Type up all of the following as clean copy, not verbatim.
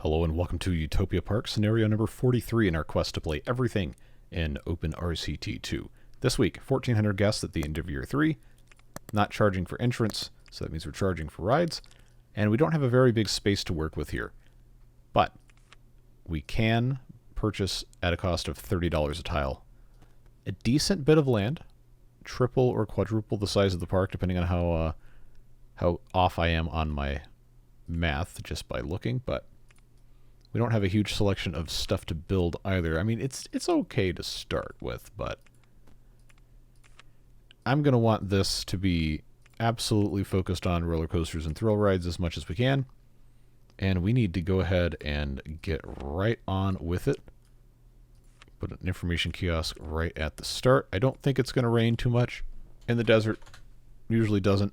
Hello and welcome to Utopia Park, scenario number 43 in our quest to play everything in OpenRCT2. This week, 1,400 guests at the end of Year 3, not charging for entrance, so that means we're charging for rides, and we don't have a very big space to work with here. But we can purchase at a cost of $30 a tile a decent bit of land, triple or quadruple the size of the park, depending on how off I am on my math just by looking, but we don't have a huge selection of stuff to build either. I mean, it's okay to start with, but I'm going to want this to be absolutely focused on roller coasters and thrill rides as much as we can, and we need to go ahead and get right on with it. Put an information kiosk right at the start. I don't think it's going to rain too much in the desert. Usually doesn't.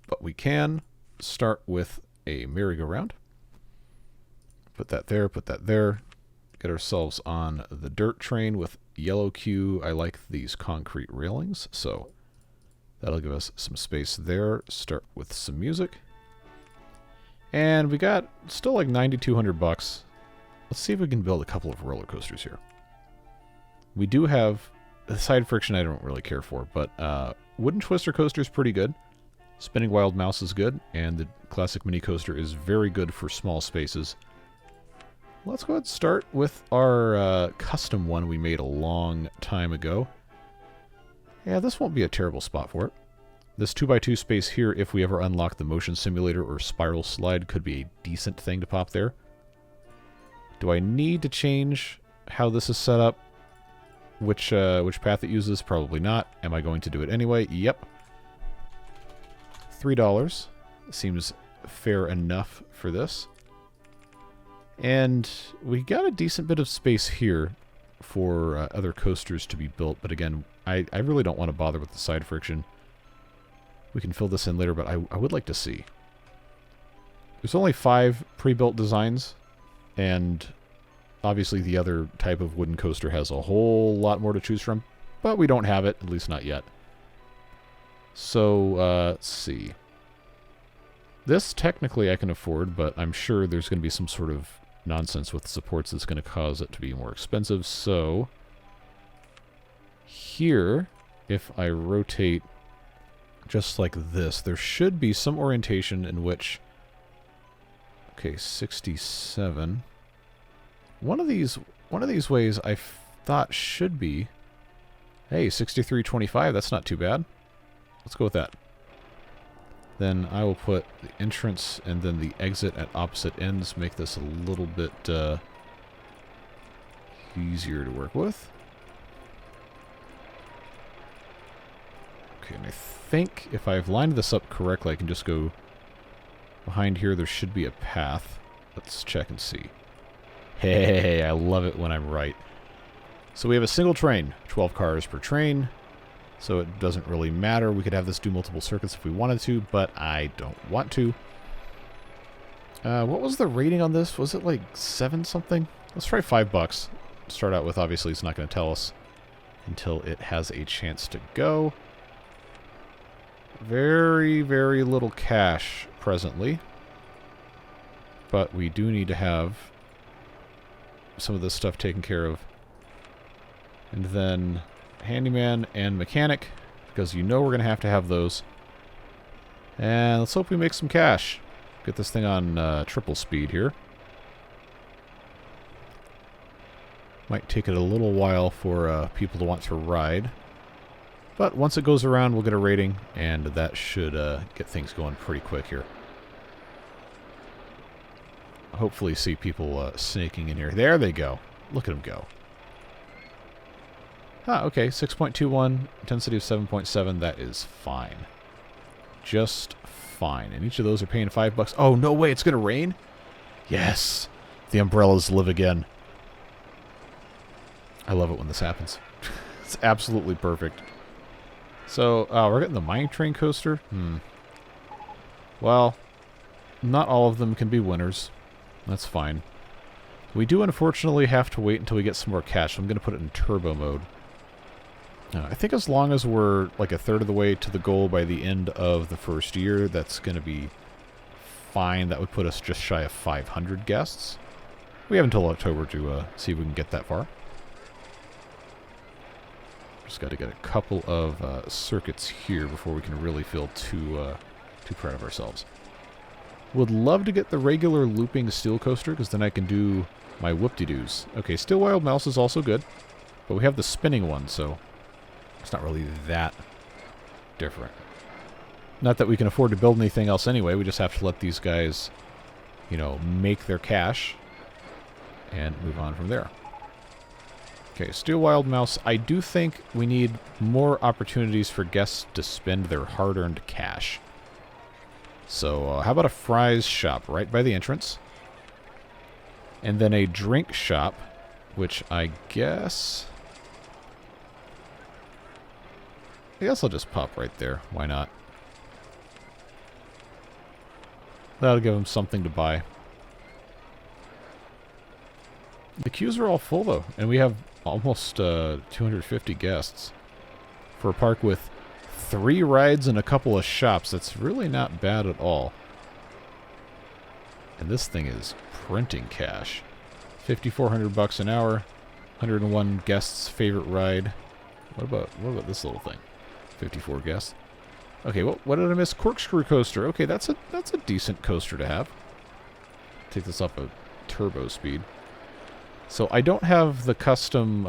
But we can start with a merry-go-round. Put that there. Get ourselves on the dirt train with yellow queue. I like these concrete railings, so that'll give us some space there. Start with some music. And we got still like 9,200 bucks. Let's see if we can build a couple of roller coasters here. We do have the side friction I don't really care for, but wooden twister coaster is pretty good. Spinning wild mouse is good, and the classic mini coaster is very good for small spaces. Let's go ahead and start with our custom one we made a long time ago. Yeah, this won't be a terrible spot for it. This 2x2 space here, if we ever unlock the motion simulator or spiral slide, could be a decent thing to pop there. Do I need to change how this is set up? Which path it uses? Probably not. Am I going to do it anyway? Yep. $3 seems fair enough for this. And we got a decent bit of space here for other coasters to be built. But again, I really don't want to bother with the side friction. We can fill this in later, but I would like to see. There's only 5 pre-built designs. And obviously the other type of wooden coaster has a whole lot more to choose from. But we don't have it, at least not yet. So, let's see. This technically I can afford, but I'm sure there's going to be some sort of nonsense with supports that's going to cause it to be more expensive. So, here, if I rotate just like this, there should be some orientation in which... Okay, 67. One of these ways I thought should be... Hey, 63.25, that's not too bad. Let's go with that. Then I will put the entrance and then the exit at opposite ends. Make this a little bit easier to work with. Okay, and I think if I've lined this up correctly, I can just go behind here. There should be a path. Let's check and see. Hey, I love it when I'm right. So we have a single train, 12 cars per train. So it doesn't really matter. We could have this do multiple circuits if we wanted to, but I don't want to. What was the rating on this? Was it like 7 something? Let's try $5. Start out with, obviously it's not going to tell us until it has a chance to go. Very, very little cash presently. But we do need to have some of this stuff taken care of. And then handyman and mechanic, because you know we're going to have those. And let's hope we make some cash. Get this thing on triple speed here. Might take it a little while for people to want to ride. But once it goes around, we'll get a rating, and that should get things going pretty quick here. Hopefully see people snaking in here. There they go. Look at them go. Ah, okay, 6.21, intensity of 7.7, that is fine. Just fine. And each of those are paying $5. Oh, no way, it's going to rain? Yes, the umbrellas live again. I love it when this happens. It's absolutely perfect. So, we're getting the mining train coaster. Well, not all of them can be winners. That's fine. We do unfortunately have to wait until we get some more cash, so I'm going to put it in turbo mode. I think as long as we're like a third of the way to the goal by the end of the first year, that's going to be fine. That would put us just shy of 500 guests. We have until October to see if we can get that far. Just got to get a couple of circuits here before we can really feel too proud of ourselves. Would love to get the regular looping steel coaster, because then I can do my whoop-de-doos. Okay, Steel Wild Mouse is also good, but we have the spinning one, so it's not really that different. Not that we can afford to build anything else anyway, we just have to let these guys, you know, make their cash and move on from there. Okay, Steel Wild Mouse, I do think we need more opportunities for guests to spend their hard-earned cash. So, how about a fries shop right by the entrance? And then a drink shop, which I guess I'll just pop right there. Why not? That'll give them something to buy. The queues are all full, though, and we have almost 250 guests. For a park with 3 rides and a couple of shops, that's really not bad at all. And this thing is printing cash. 5,400 bucks an hour, 101 guests' favorite ride. What about this little thing? 54 guests. Okay, what did I miss? Corkscrew coaster. Okay, that's a decent coaster to have. Take this off of turbo speed. So I don't have the custom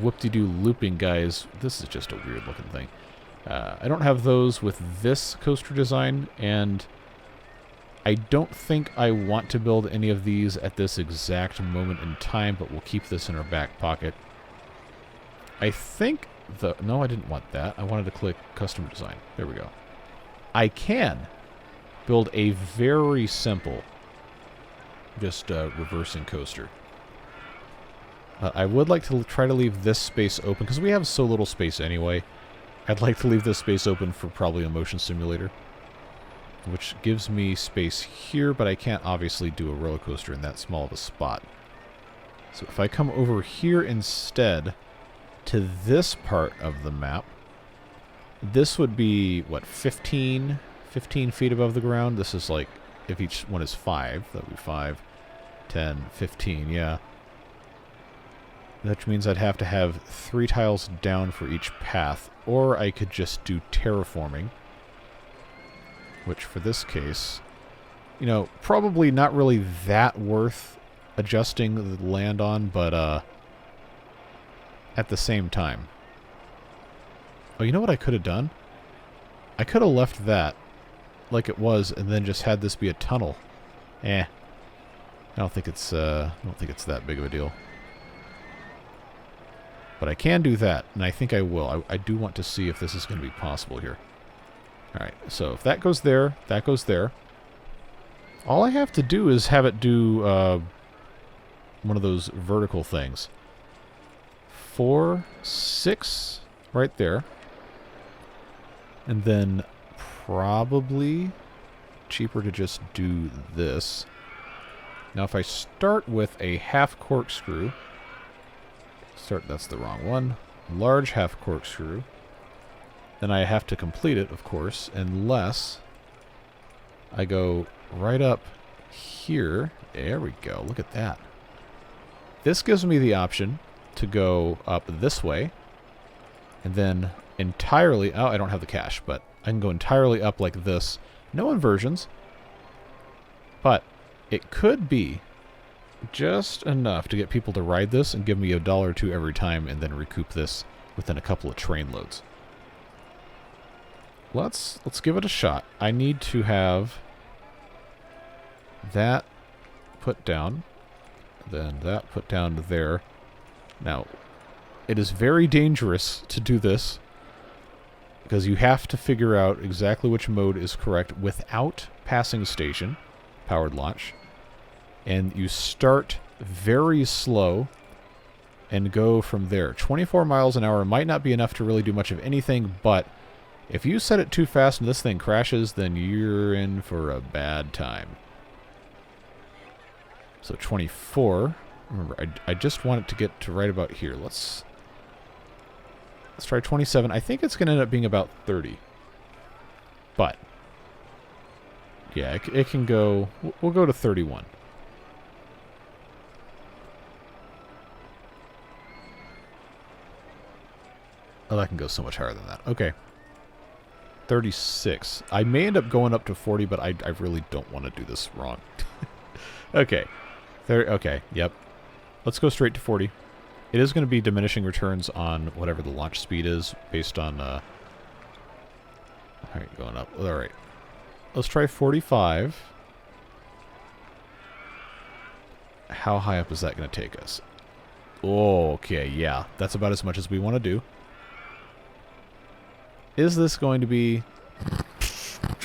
whoop-de-doo looping guys. This is just a weird looking thing. I don't have those with this coaster design, and I don't think I want to build any of these at this exact moment in time, but we'll keep this in our back pocket. I think no, I didn't want that. I wanted to click custom design. There we go. I can build a very simple, just reversing coaster. I would like to try to leave this space open, because we have so little space anyway. I'd like to leave this space open for probably a motion simulator, which gives me space here, but I can't obviously do a roller coaster in that small of a spot. So if I come over here instead to this part of the map, this would be, what, 15 feet above the ground? This is like, if each one is 5, that would be 5, 10, 15, yeah. That means I'd have to have 3 tiles down for each path, or I could just do terraforming, which for this case, you know, probably not really that worth adjusting the land on, but at the same time. Oh, you know what I could have done? I could have left that like it was and then just had this be a tunnel. I don't think it's that big of a deal. But I can do that, and I think I will. I do want to see if this is going to be possible here. Alright, so if that goes there, that goes there. All I have to do is have it do one of those vertical things. 4, 6, right there. And then probably cheaper to just do this. Now if I start with a half corkscrew, that's the wrong one, large half corkscrew, then I have to complete it, of course, unless I go right up here. There we go, look at that. This gives me the option to go up this way, and then entirely, oh, I don't have the cache, but I can go entirely up like this. No inversions, but it could be just enough to get people to ride this and give me $1 or $2 every time, and then recoup this within a couple of train loads. Let's give it a shot. I need to have that put down, then that put down there. Now, it is very dangerous to do this, because you have to figure out exactly which mode is correct without passing station, powered launch. And you start very slow and go from there. 24 miles an hour might not be enough to really do much of anything, but if you set it too fast and this thing crashes, then you're in for a bad time. So 24. Remember, I just want it to get to right about here. Let's try 27. I think it's going to end up being about 30. But Yeah, it can go... We'll go to 31. Oh, that can go so much higher than that. Okay. 36. I may end up going up to 40, but I really don't want to do this wrong. Okay. Okay, yep. Let's go straight to 40. It is going to be diminishing returns on whatever the launch speed is, based on... Alright, going up. Alright. Let's try 45. How high up is that going to take us? Oh, okay, yeah. That's about as much as we want to do. Is this going to be...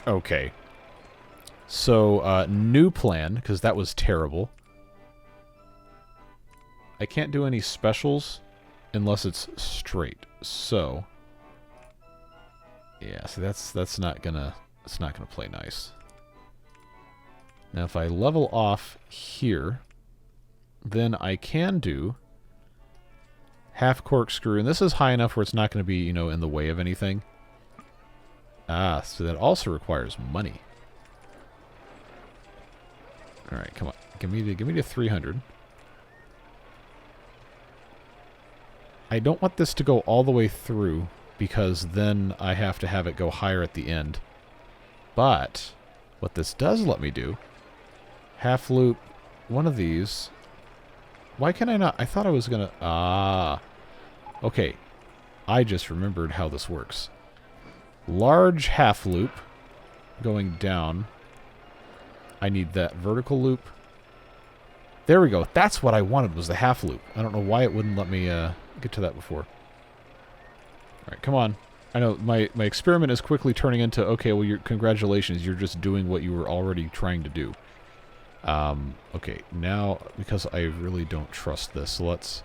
Okay. So, new plan, because that was terrible. I can't do any specials unless it's straight. So... Yeah, so that's not gonna... It's not gonna play nice. Now, if I level off here, then I can do half corkscrew, and this is high enough where it's not going to be, you know, in the way of anything. Ah, so that also requires money. All right, come on, give me the 300. I don't want this to go all the way through because then I have to have it go higher at the end. But what this does let me do, half loop one of these. Why can I not? I thought I was gonna... Ah. Okay. I just remembered how this works. Large half loop going down. I need that vertical loop. There we go. That's what I wanted, was the half loop. I don't know why it wouldn't let me get to that before. Alright, come on. I know, my experiment is quickly turning into, okay, well, congratulations, you're just doing what you were already trying to do. Okay, now, because I really don't trust this, let's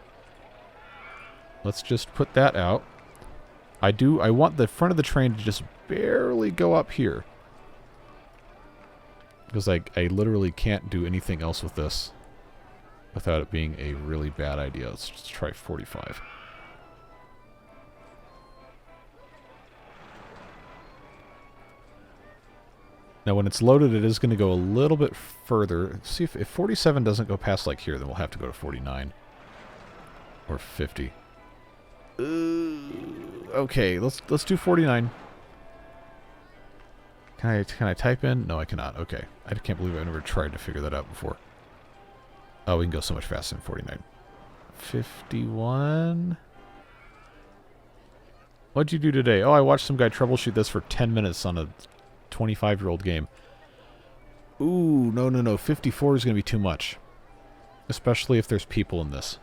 just put that out. I want the front of the train to just barely go up here. Because I literally can't do anything else with this without it being a really bad idea. Let's just try 45. Now, when it's loaded, it is going to go a little bit further. See, if 47 doesn't go past, like, here, then we'll have to go to 49. Or 50. Okay, let's do 49. Can I type in? No, I cannot. Okay. I can't believe I've never tried to figure that out before. Oh, we can go so much faster than 49. 51. What'd you do today? Oh, I watched some guy troubleshoot this for 10 minutes on a 25-year-old game. Ooh, no. 54 is going to be too much. Especially if there's people in this.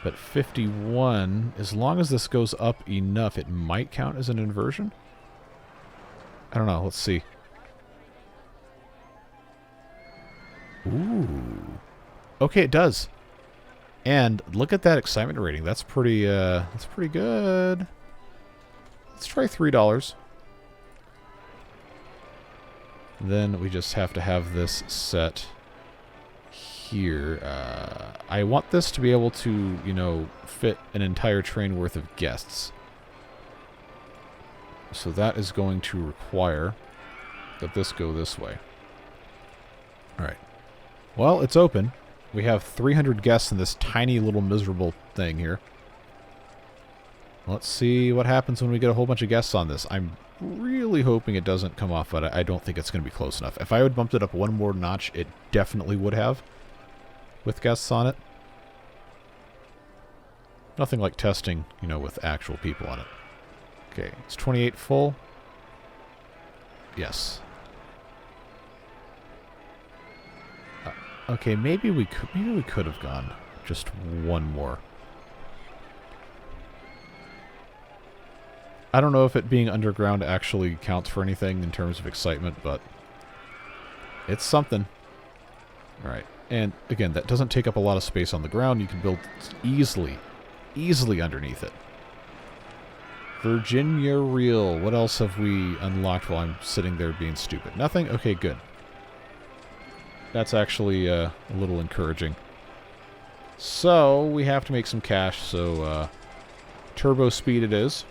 But 51, as long as this goes up enough, it might count as an inversion? I don't know. Let's see. Ooh. Okay, it does. And look at that excitement rating. That's pretty good. Let's try $3. Then we just have to have this set here. I want this to be able to, you know, fit an entire train worth of guests. So that is going to require that this go this way. Alright. Well, it's open. We have 300 guests in this tiny little miserable thing here. Let's see what happens when we get a whole bunch of guests on this. I'm really hoping it doesn't come off, but I don't think it's going to be close enough. If I had bumped it up one more notch, it definitely would have, with guests on it. Nothing like testing, you know, with actual people on it. Okay, it's 28 full. Yes. Okay, maybe we could have gone just one more. I don't know if it being underground actually counts for anything in terms of excitement, but it's something. Alright, and again, that doesn't take up a lot of space on the ground. You can build easily underneath it. Virginia Reel. What else have we unlocked while I'm sitting there being stupid? Nothing? Okay, good. That's actually a little encouraging. So, we have to make some cash, so turbo speed it is.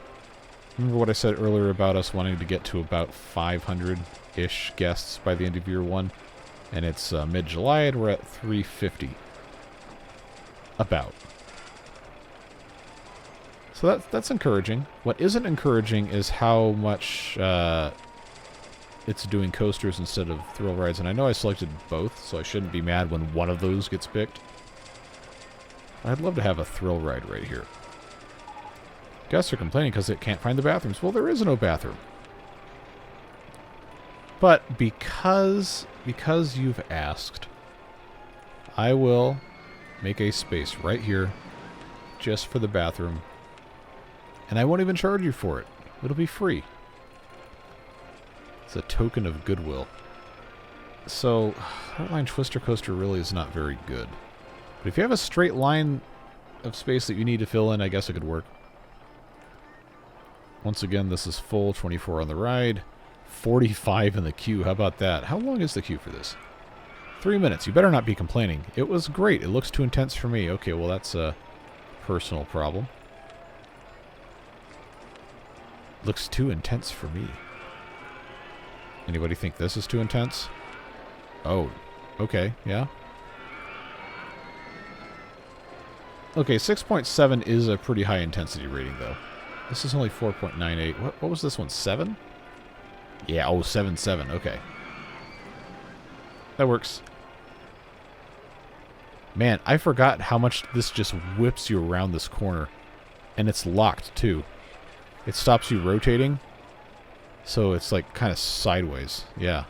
Remember what I said earlier about us wanting to get to about 500 400-ish guests by the end of year 1. And it's mid-July, and we're at 350. About. So that's encouraging. What isn't encouraging is how much it's doing coasters instead of thrill rides. And I know I selected both, so I shouldn't be mad when one of those gets picked. I'd love to have a thrill ride right here. Guests are complaining because it can't find the bathrooms. Well, there is no bathroom. But because you've asked, I will make a space right here just for the bathroom. And I won't even charge you for it. It'll be free. It's a token of goodwill. So, Heartline Twister Coaster really is not very good. But if you have a straight line of space that you need to fill in, I guess it could work. Once again, this is full, 24 on the ride, 45 in the queue. How about that? How long is the queue for this? 3 minutes. You better not be complaining. It was great. It looks too intense for me. Okay, well, that's a personal problem. Looks too intense for me. Anybody think this is too intense? Oh, okay, yeah. Okay, 6.7 is a pretty high intensity rating, though. This is only 4.98. What was this one, 7? Yeah, oh, 7.7, okay. That works. Man, I forgot how much this just whips you around this corner. And it's locked, too. It stops you rotating. So it's like kind of sideways. Yeah.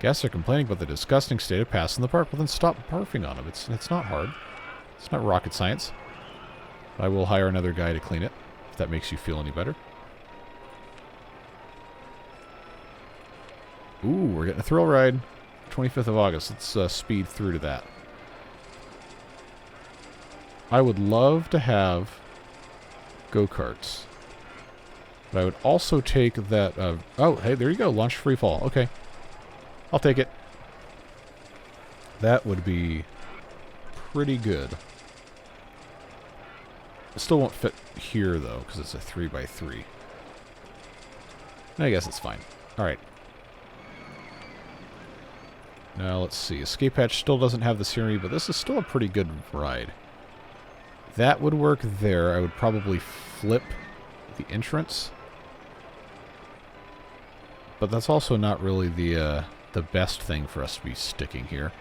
Guests are complaining about the disgusting state of paths in the park. Well, then stop barfing on them. It's not hard. It's not rocket science. I will hire another guy to clean it, if that makes you feel any better. Ooh, we're getting a thrill ride. 25th of August. Let's speed through to that. I would love to have go-karts. But I would also take that... oh, hey, there you go. Launch free fall. Okay. I'll take it. That would be pretty good. It still won't fit here, though, because it's a 3x3. I guess it's fine. Alright. Now, let's see. Escape Hatch still doesn't have the scenery, but this is still a pretty good ride. That would work there. I would probably flip the entrance. But that's also not really the best thing for us to be sticking here.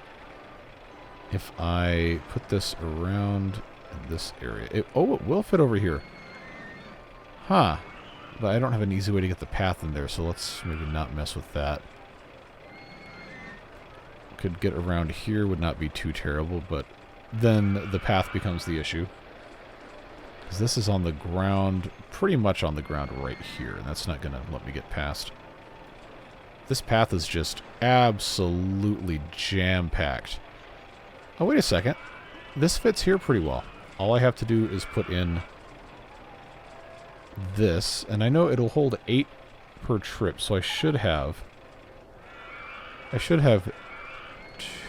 If I put this around this area... it will fit over here. Huh. But I don't have an easy way to get the path in there, so let's maybe not mess with that. Could get around here, would not be too terrible, but then the path becomes the issue. Because this is on the ground, pretty much on the ground right here, and that's not going to let me get past. This path is just absolutely jam-packed. Oh, wait a second. This fits here pretty well. All I have to do is put in this, and I know it'll hold 8 per trip, so I should have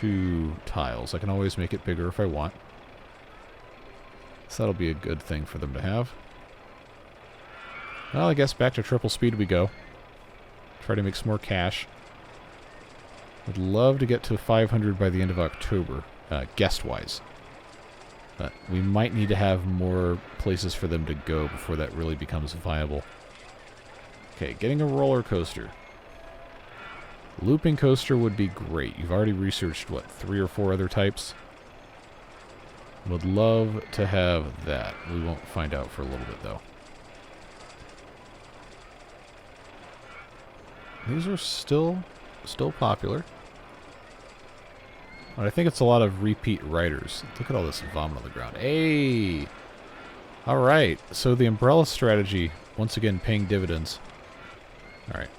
2 tiles. I can always make it bigger if I want. So that'll be a good thing for them to have. Well, I guess back to triple speed we go. Try to make some more cash. I'd love to get to 500 by the end of October, guest-wise. But we might need to have more places for them to go before that really becomes viable. Okay, getting a roller coaster. Looping coaster would be great. You've already researched, what, 3 or 4 other types? Would love to have that. We won't find out for a little bit, though. These are still popular. But I think it's a lot of repeat riders. Look at all this vomit on the ground. Hey! Alright, so the umbrella strategy, once again, paying dividends. Alright.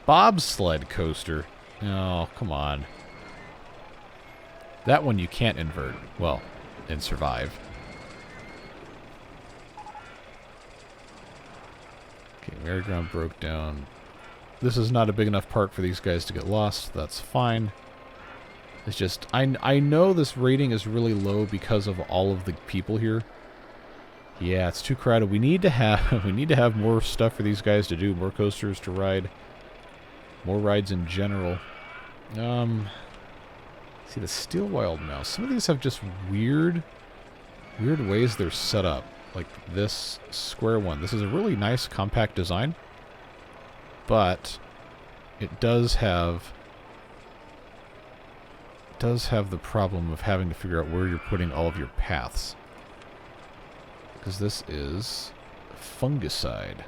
Bobsled coaster. Oh, come on. That one you can't invert. Well, and survive. Okay, merry-go-round broke down. This is not a big enough park for these guys to get lost. That's fine. It's just, I know this rating is really low because of all of the people here. Yeah, it's too crowded. We need to have more stuff for these guys to do, more coasters to ride. More rides in general. See, the Steel Wild Mouse. Some of these have just weird ways they're set up. Like this square one. This is a really nice compact design. But it does have the problem of having to figure out where you're putting all of your paths. Because this is fungicide.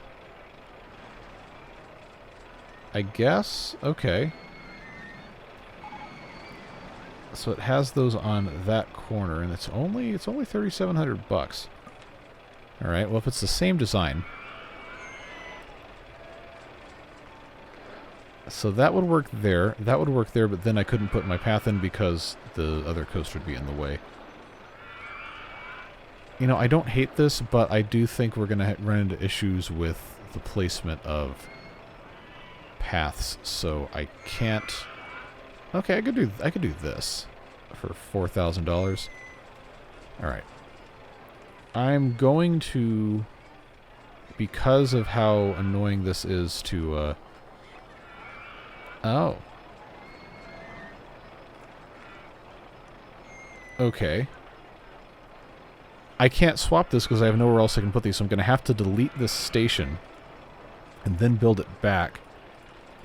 I guess? Okay. So it has those on that corner, and it's only $3,700. All right. Well, if it's the same design, so that would work there. That would work there, but then I couldn't put my path in because the other coaster would be in the way. You know, I don't hate this, but I do think we're going to run into issues with the placement of paths, so I can't... Okay, I could do this for $4,000. All right. I'm going to, because of how annoying this is to oh. Okay. I can't swap this because I have nowhere else I can put these, so I'm going to have to delete this station and then build it back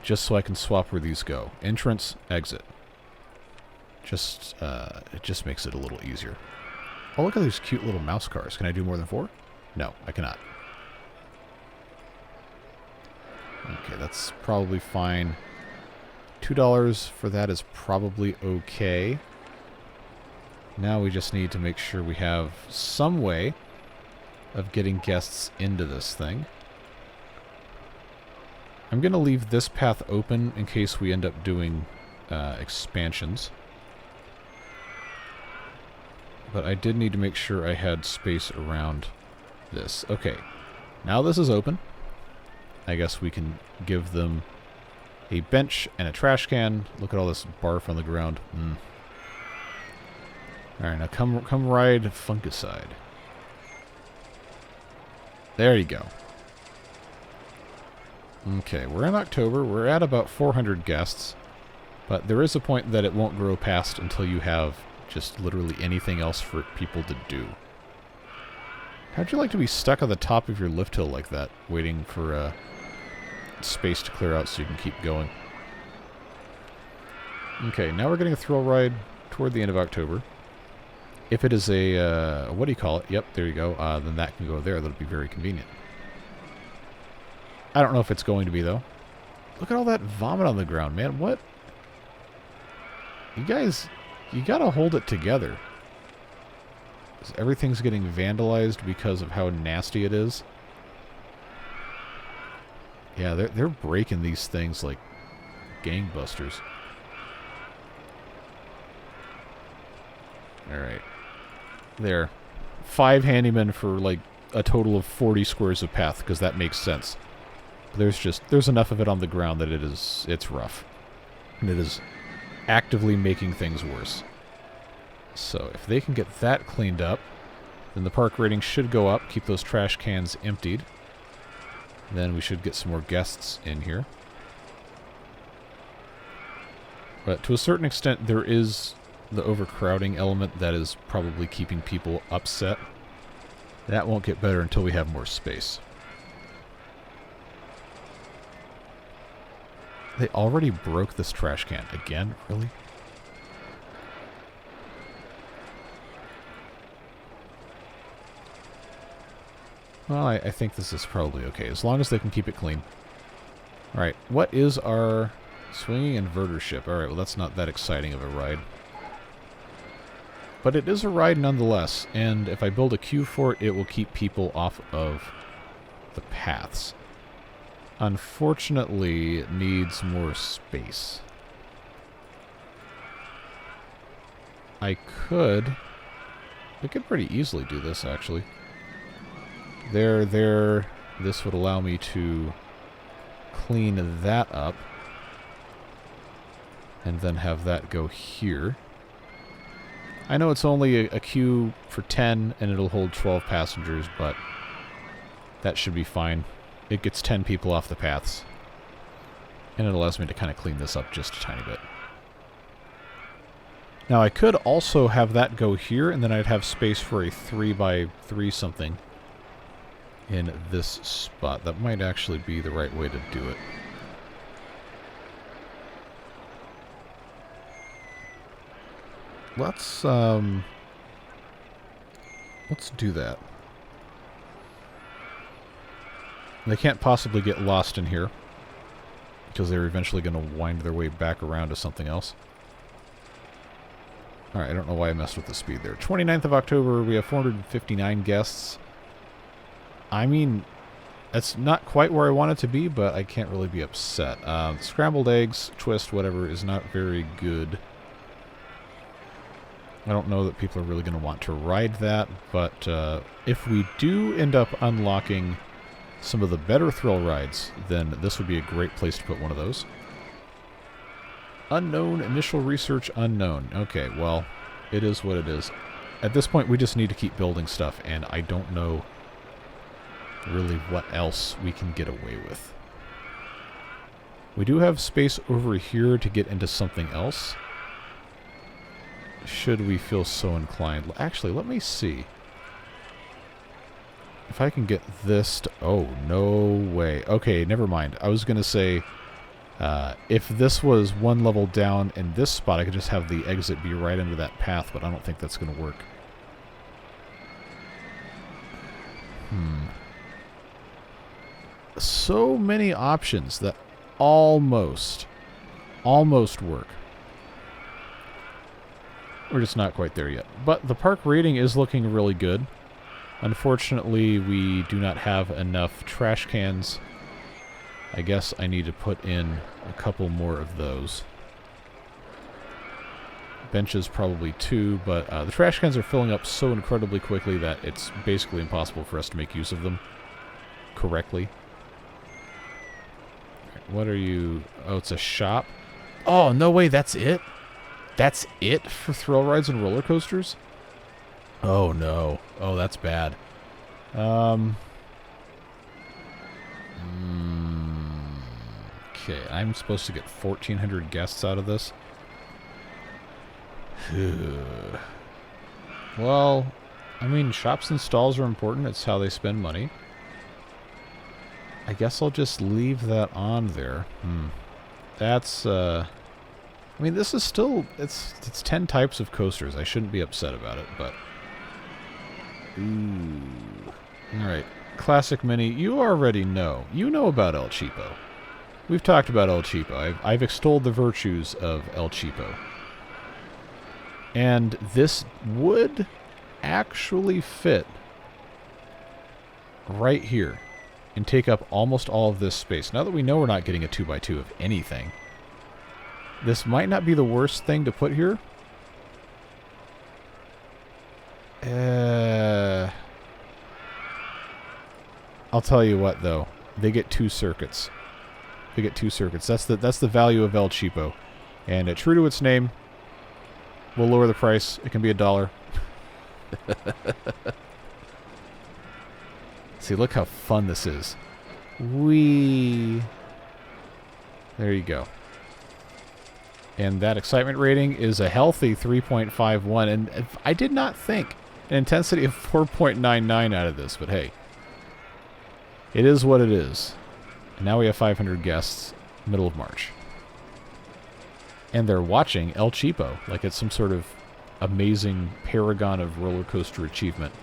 just so I can swap where these go. Entrance, exit. Just, it just makes it a little easier. Oh, look at these cute little mouse cars. Can I do more than 4? No, I cannot. Okay, that's probably fine. $2 for that is probably okay. Now we just need to make sure we have some way of getting guests into this thing. I'm going to leave this path open in case we end up doing expansions. But I did need to make sure I had space around this. Okay, now this is open. I guess we can give them a bench and a trash can. Look at all this barf on the ground. Alright, now come ride Fungicide. There you go. Okay, we're in October. We're at about 400 guests. But there is a point that it won't grow past until you have just literally anything else for people to do. How'd you like to be stuck on the top of your lift hill like that, waiting for space to clear out so you can keep going? Okay, now we're getting a thrill ride toward the end of October. If it is a, what do you call it? Yep, there you go. Then that can go there. That'll be very convenient. I don't know if it's going to be, though. Look at all that vomit on the ground, man. What? You guys, you gotta hold it together. Everything's getting vandalized because of how nasty it is. Yeah, they're breaking these things like gangbusters. Alright. There. 5 handymen for like a total of 40 squares of path, because that makes sense. There's enough of it on the ground that it's rough. And it is actively making things worse. So if they can get that cleaned up, then the park rating should go up. Keep those trash cans emptied. Then we should get some more guests in here. But to a certain extent, there is the overcrowding element that is probably keeping people upset. That won't get better until we have more space. They already broke this trash can. Again? Really? Well, I think this is probably okay, as long as they can keep it clean. Alright, what is our swinging inverter ship? Alright, well that's not that exciting of a ride. But it is a ride nonetheless, and if I build a queue for it, it will keep people off of the paths. Unfortunately, it needs more space. I could pretty easily do this, actually. There. This would allow me to clean that up. And then have that go here. I know it's only a queue for 10, and it'll hold 12 passengers, but that should be fine. It gets 10 people off the paths. And it allows me to kind of clean this up just a tiny bit. Now I could also have that go here, and then I'd have space for a 3x3 something in this spot. That might actually be the right way to do it. Let's do that. They can't possibly get lost in here, because they're eventually going to wind their way back around to something else. Alright, I don't know why I messed with the speed there. 29th of October, we have 459 guests. I mean, it's not quite where I want it to be, but I can't really be upset. Scrambled eggs, twist, whatever, is not very good. I don't know that people are really going to want to ride that, but if we do end up unlocking some of the better thrill rides, then this would be a great place to put one of those. Unknown, initial research unknown. Okay, well, it is what it is. At this point, we just need to keep building stuff, and I don't know really what else we can get away with. We do have space over here to get into something else, should we feel so inclined. Actually, let me see if I can get this to... Oh, no way. Okay, never mind. I was going to say, if this was one level down in this spot, I could just have the exit be right into that path, but I don't think that's going to work. So many options that almost work. We're just not quite there yet. But the park rating is looking really good. Unfortunately, we do not have enough trash cans. I guess I need to put in a couple more of those. Benches probably too, but the trash cans are filling up so incredibly quickly that it's basically impossible for us to make use of them correctly. What are you... Oh, it's a shop? Oh, no way, that's it? That's it for thrill rides and roller coasters? Oh, no. Oh, that's bad. Okay, I'm supposed to get 1,400 guests out of this. Well, I mean, shops and stalls are important. It's how they spend money. I guess I'll just leave that on there. That's, I mean, this is still, it's 10 types of coasters. I shouldn't be upset about it, but... Ooh. Alright. Classic Mini, you already know. You know about El Cheapo. We've talked about El Cheapo. I've extolled the virtues of El Cheapo. And this would actually fit right here and take up almost all of this space. Now that we know we're not getting a 2x2 of anything, this might not be the worst thing to put here. I'll tell you what, though. They get 2 circuits. They get 2 circuits. That's the value of El Cheapo. And true to its name, we'll lower the price. It can be $1. See, look how fun this is. Whee! There you go. And that excitement rating is a healthy 3.51. And I did not think an intensity of 4.99 out of this, but hey. It is what it is. And now we have 500 guests, middle of March. And they're watching El Cheapo like it's some sort of amazing paragon of roller coaster achievement.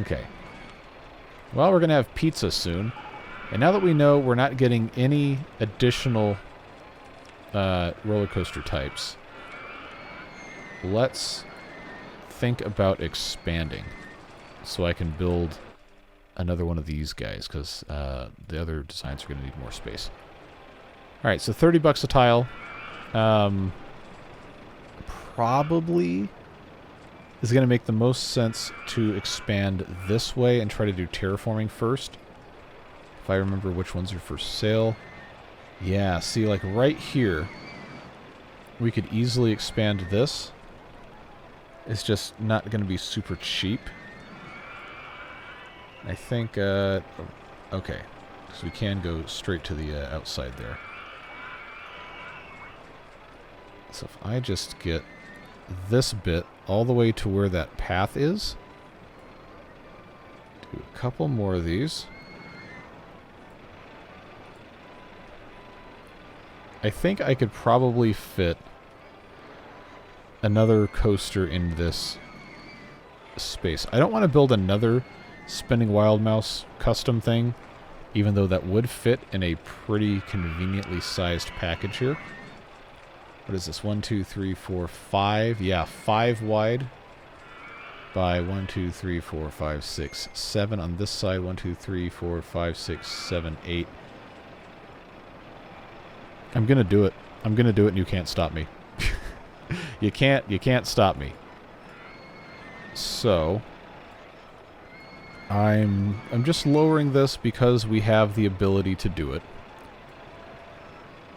Okay. Well, we're going to have pizza soon. And now that we know we're not getting any additional roller coaster types, let's think about expanding so I can build another one of these guys, because the other designs are going to need more space. Alright, so $30 a tile. Probably is going to make the most sense to expand this way and try to do terraforming first. If I remember which ones are for sale. Yeah, see, like right here, we could easily expand this. It's just not going to be super cheap. I think, okay. Because we can go straight to the outside there. So if I just get this bit all the way to where that path is, do a couple more of these. I think I could probably fit another coaster in this space. I don't want to build another spinning wild mouse custom thing, even though that would fit in a pretty conveniently sized package here. What is this? 1, 2, 3, 4, 5. Yeah, 5 wide by 1, 2, 3, 4, 5, 6, 7 on this side. 1, 2, 3, 4, 5, 6, 7, 8. I'm gonna do it. I'm gonna do it, and you can't stop me. You can't stop me. So I'm just lowering this because we have the ability to do it.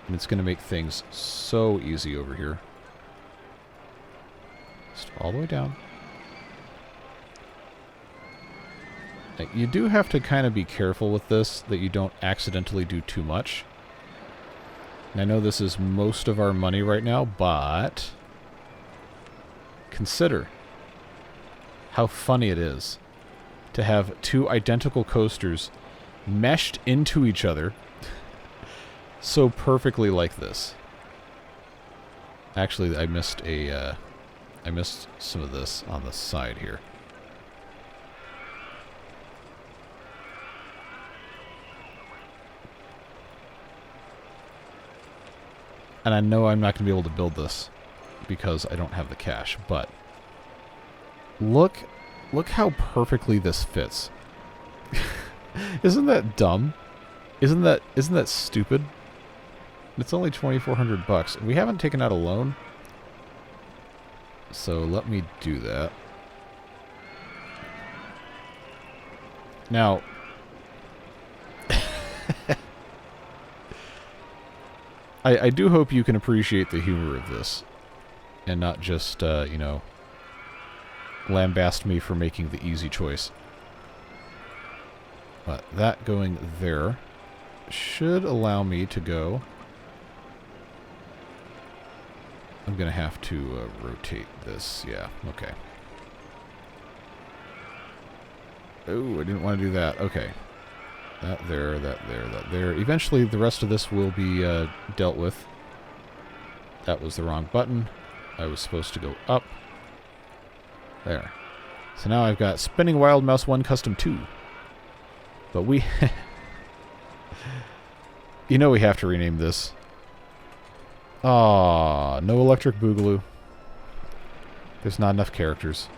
And it's going to make things so easy over here. Just all the way down. Now, you do have to kind of be careful with this, that you don't accidentally do too much. And I know this is most of our money right now, but consider how funny it is to have two identical coasters meshed into each other so perfectly like this. Actually, I missed some of this on the side here. And I know I'm not going to be able to build this because I don't have the cash, but look how perfectly this fits. Isn't that dumb? Isn't that stupid? It's only $2,400. We haven't taken out a loan, so let me do that. Now, I do hope you can appreciate the humor of this, and not just, you know, lambast me for making the easy choice. But that going there should allow me to go. I'm going to have to rotate this. Yeah, okay. Oh, I didn't want to do that. Okay. That there, that there, that there. Eventually, the rest of this will be dealt with. That was the wrong button. I was supposed to go up. There. So now I've got Spinning Wild Mouse 1 Custom 2. But we... you know we have to rename this. Aww, no Electric Boogaloo. There's not enough characters.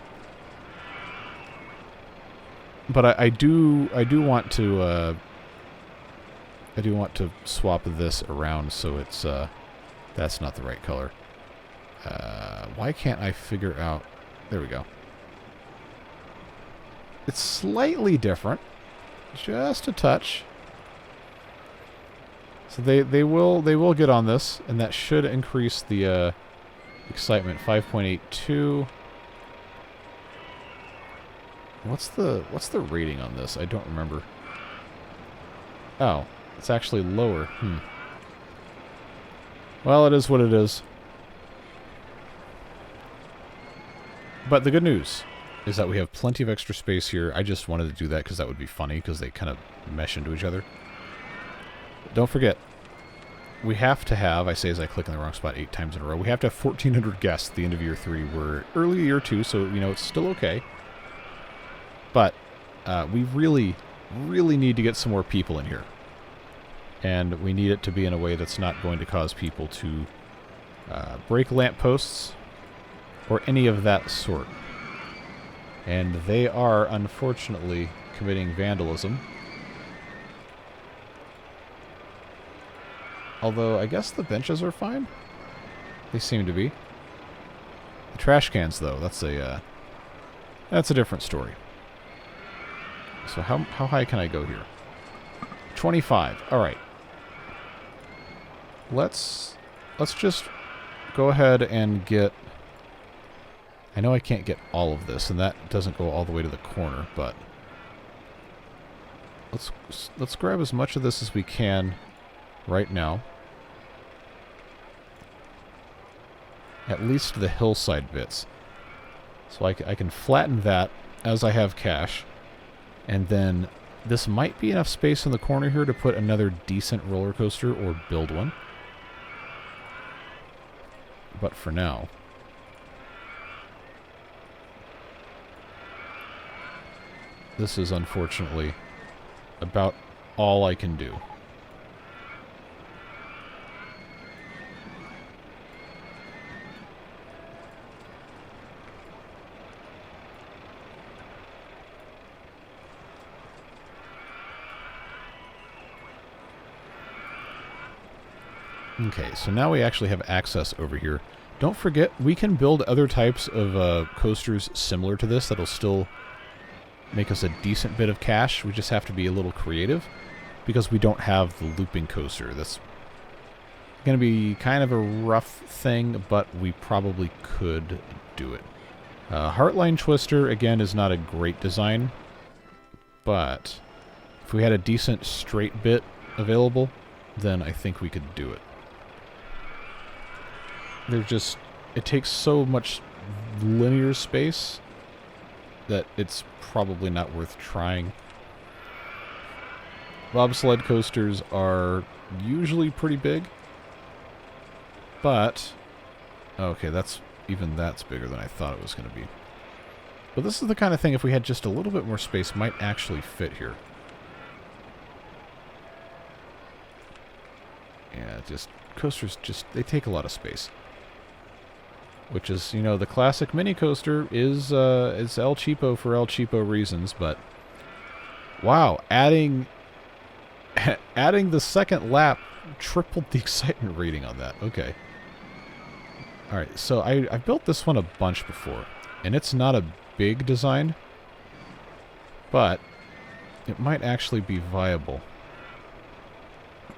But I do want to swap this around so it's that's not the right color. Why can't I figure out? There we go. It's slightly different, just a touch. So they will get on this, and that should increase the excitement. 5.82. What's the rating on this? I don't remember. Oh, it's actually lower. Well, it is what it is. But the good news is that we have plenty of extra space here. I just wanted to do that because that would be funny, because they kind of mesh into each other. Don't forget, we have to have, I say as I click in the wrong spot 8 times in a row, we have to have 1,400 guests at the end of year 3. We're early year 2, so, you know, it's still okay. But we really, really need to get some more people in here. And we need it to be in a way that's not going to cause people to break lampposts or any of that sort. And they are, unfortunately, committing vandalism. Although, I guess the benches are fine. They seem to be. The trash cans, though, that's a different story. So how high can I go here? 25. All right. Let's just go ahead and get... I know I can't get all of this, and that doesn't go all the way to the corner, but... let's grab as much of this as we can right now. At least the hillside bits. So I can flatten that as I have cash. And then this might be enough space in the corner here to put another decent roller coaster or build one. But for now, this is unfortunately about all I can do. Okay, so now we actually have access over here. Don't forget, we can build other types of coasters similar to this that'll still make us a decent bit of cash. We just have to be a little creative because we don't have the looping coaster. That's going to be kind of a rough thing, but we probably could do it. Heartline Twister, again, is not a great design, but if we had a decent straight bit available, then I think we could do it. It takes so much linear space that it's probably not worth trying. Bobsled coasters are usually pretty big, but okay, that's bigger than I thought it was going to be. But this is the kind of thing, if we had just a little bit more space, might actually fit here. Yeah, coasters they take a lot of space. Which is, you know, the classic mini coaster is El Cheapo for El Cheapo reasons, but wow, adding the second lap tripled the excitement rating on that. Okay. Alright, so I've built this one a bunch before, and it's not a big design, but it might actually be viable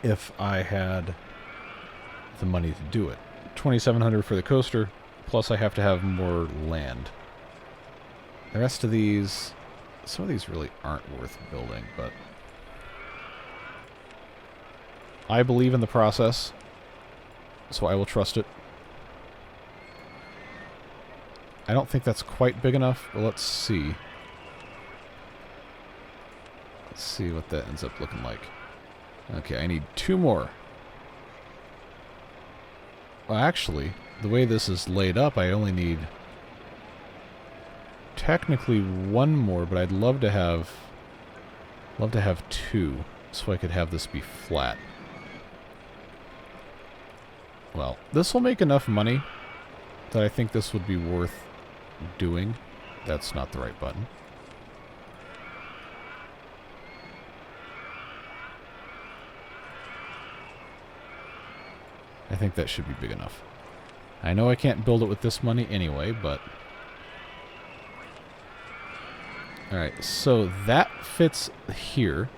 if I had the money to do it. $2,700 for the coaster. Plus, I have to have more land. The rest of these... Some of these really aren't worth building, but... I believe in the process, so I will trust it. I don't think that's quite big enough, but let's see. Let's see what that ends up looking like. Okay, I need 2 more. Well, actually... The way this is laid up, I only need technically 1 more, but I'd love to have 2, so I could have this be flat. Well, this will make enough money that I think this would be worth doing. That's not the right button. I think that should be big enough. I know I can't build it with this money anyway, but... Alright, so that fits here.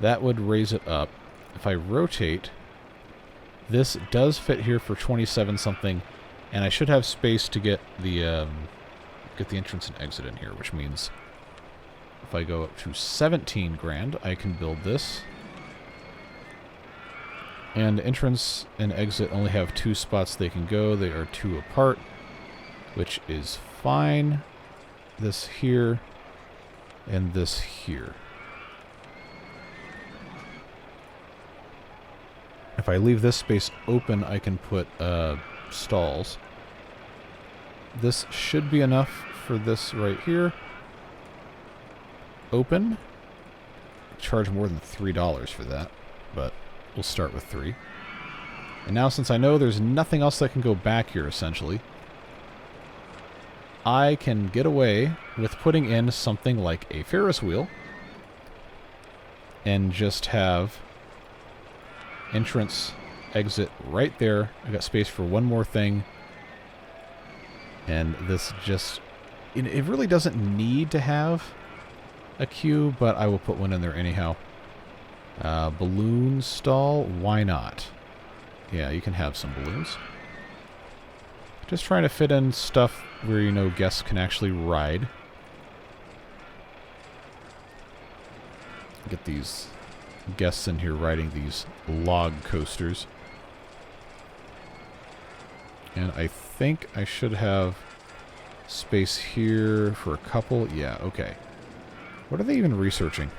That would raise it up. If I rotate, this does fit here for 27 something, and I should have space to get the entrance and exit in here, which means if I go up to 17 grand, I can build this. And entrance and exit only have 2 spots they can go. They are 2 apart, which is fine. This here and this here. If I leave this space open, I can put stalls. This should be enough for this right here. Open. Charge more than $3 for that, but... We'll start with 3. And now, since I know there's nothing else that can go back here, essentially, I can get away with putting in something like a Ferris wheel and just have entrance, exit right there. I got space for 1 more thing. And this just... It really doesn't need to have a queue, but I will put one in there anyhow. Balloon stall, why not? Yeah, you can have some balloons. Just trying to fit in stuff where, you know, guests can actually ride. Get these guests in here riding these log coasters. And I think I should have space here for a couple. Yeah, okay. What are they even researching?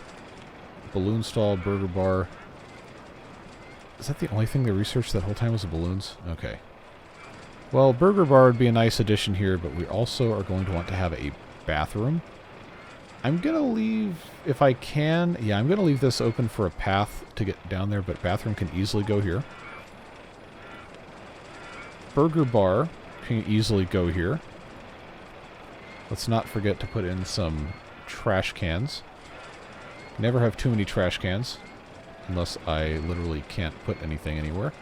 Balloon stall, burger bar. Is that the only thing they researched that whole time was the balloons? Okay. Well, burger bar would be a nice addition here, but we also are going to want to have a bathroom. I'm going to leave, if I can, yeah, I'm going to leave this open for a path to get down there, but bathroom can easily go here. Burger bar can easily go here. Let's not forget to put in some trash cans. Never have too many trash cans, unless I literally can't put anything anywhere.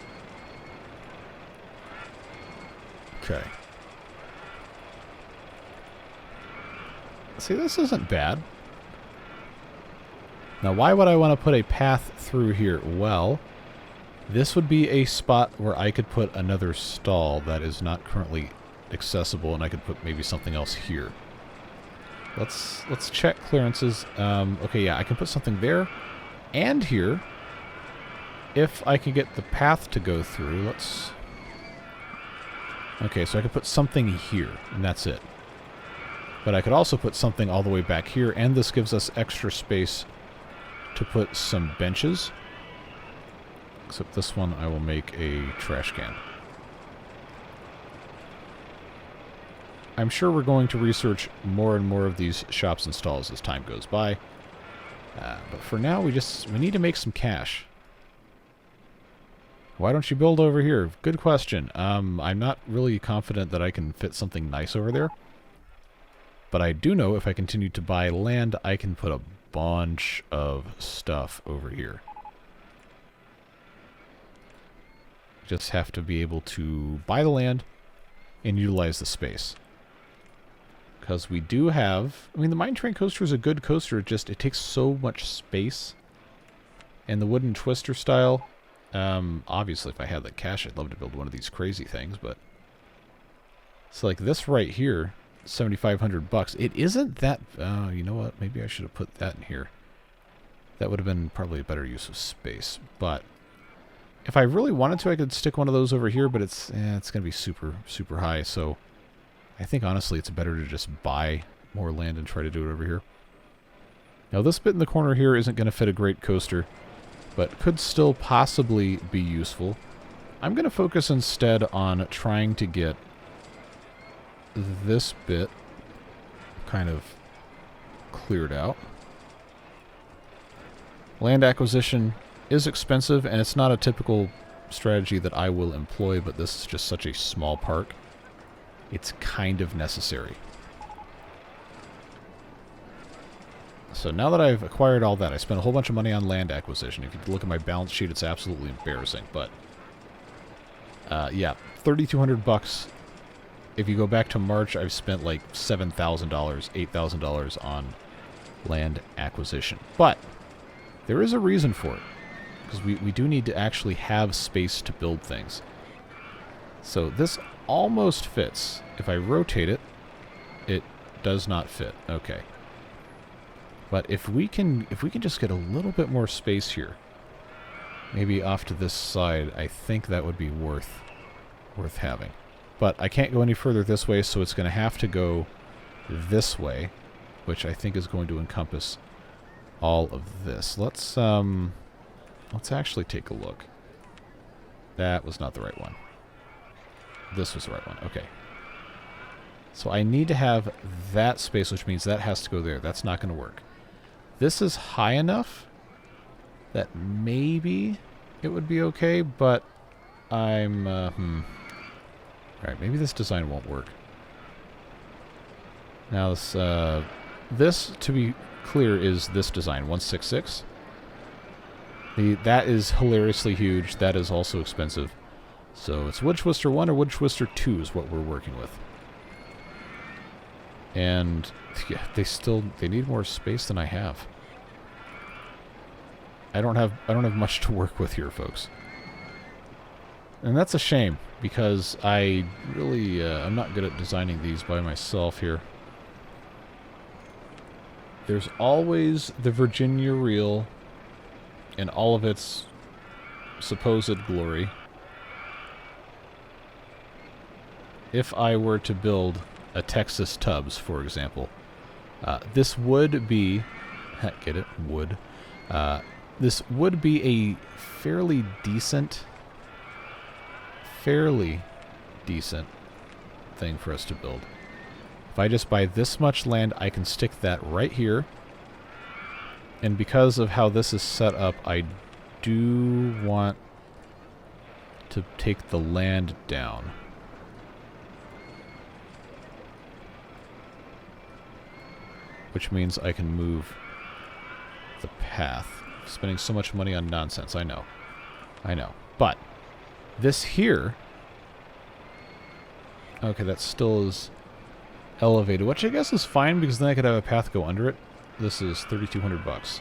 Okay. See, this isn't bad. Now, why would I want to put a path through here? Well, this would be a spot where I could put another stall that is not currently accessible, and I could put maybe something else here. Let's check clearances. Okay, yeah, I can put something there and here. If I can get the path to go through, let's... Okay, so I could put something here, and that's it. But I could also put something all the way back here, and this gives us extra space to put some benches. Except this one I will make a trash can. I'm sure we're going to research more and more of these shops and stalls as time goes by. But for now, we need to make some cash. Why don't you build over here? Good question. I'm not really confident that I can fit something nice over there. But I do know if I continue to buy land, I can put a bunch of stuff over here. Just have to be able to buy the land and utilize the space. Because we do have... I mean, the Mine Train coaster is a good coaster. It takes so much space. And the wooden twister style... obviously, if I had the cash, I'd love to build one of these crazy things, but... So, like, this right here, $7,500. It isn't that... you know what? Maybe I should have put that in here. That would have been probably a better use of space. But if I really wanted to, I could stick one of those over here, but it's going to be super, super high, so... I think, honestly, it's better to just buy more land and try to do it over here. Now, this bit in the corner here isn't going to fit a great coaster, but could still possibly be useful. I'm going to focus instead on trying to get this bit kind of cleared out. Land acquisition is expensive, and it's not a typical strategy that I will employ, but this is just such a small park. It's kind of necessary. So now that I've acquired all that, I spent a whole bunch of money on land acquisition. If you look at my balance sheet, it's absolutely embarrassing. But, yeah, $3,200. If you go back to March, I've spent like $7,000, $8,000 on land acquisition. But there is a reason for it. Because we do need to actually have space to build things. So this almost fits. If I rotate it, it does not fit. Okay. But if we can just get a little bit more space here, maybe off to this side, I think that would be worth having. But I can't go any further this way, so it's going to have to go this way, which I think is going to encompass all of this. Let's actually take a look. That was not the right one. This was the right one. Okay. So I need to have that space, which means that has to go there. That's not going to work. This is high enough that maybe it would be okay, but I'm... Alright, maybe this design won't work. Now, this, to be clear, is this design, 166. That is hilariously huge. That is also expensive. So it's Wood Twister 1 or Wood Twister 2 is what we're working with. And yeah, they need more space than I have. I don't have much to work with here, folks. And that's a shame, because I really I'm not good at designing these by myself here. There's always the Virginia reel in all of its supposed glory. If I were to build a Texas Tubs, for example, this would be... get it? Wood. This would be a fairly decent thing for us to build. If I just buy this much land, I can stick that right here. And because of how this is set up, I do want to take the land down. Which means I can move the path. Spending so much money on nonsense, I know. I know. But this here... Okay, that still is elevated, which I guess is fine because then I could have a path go under it. This is $3,200.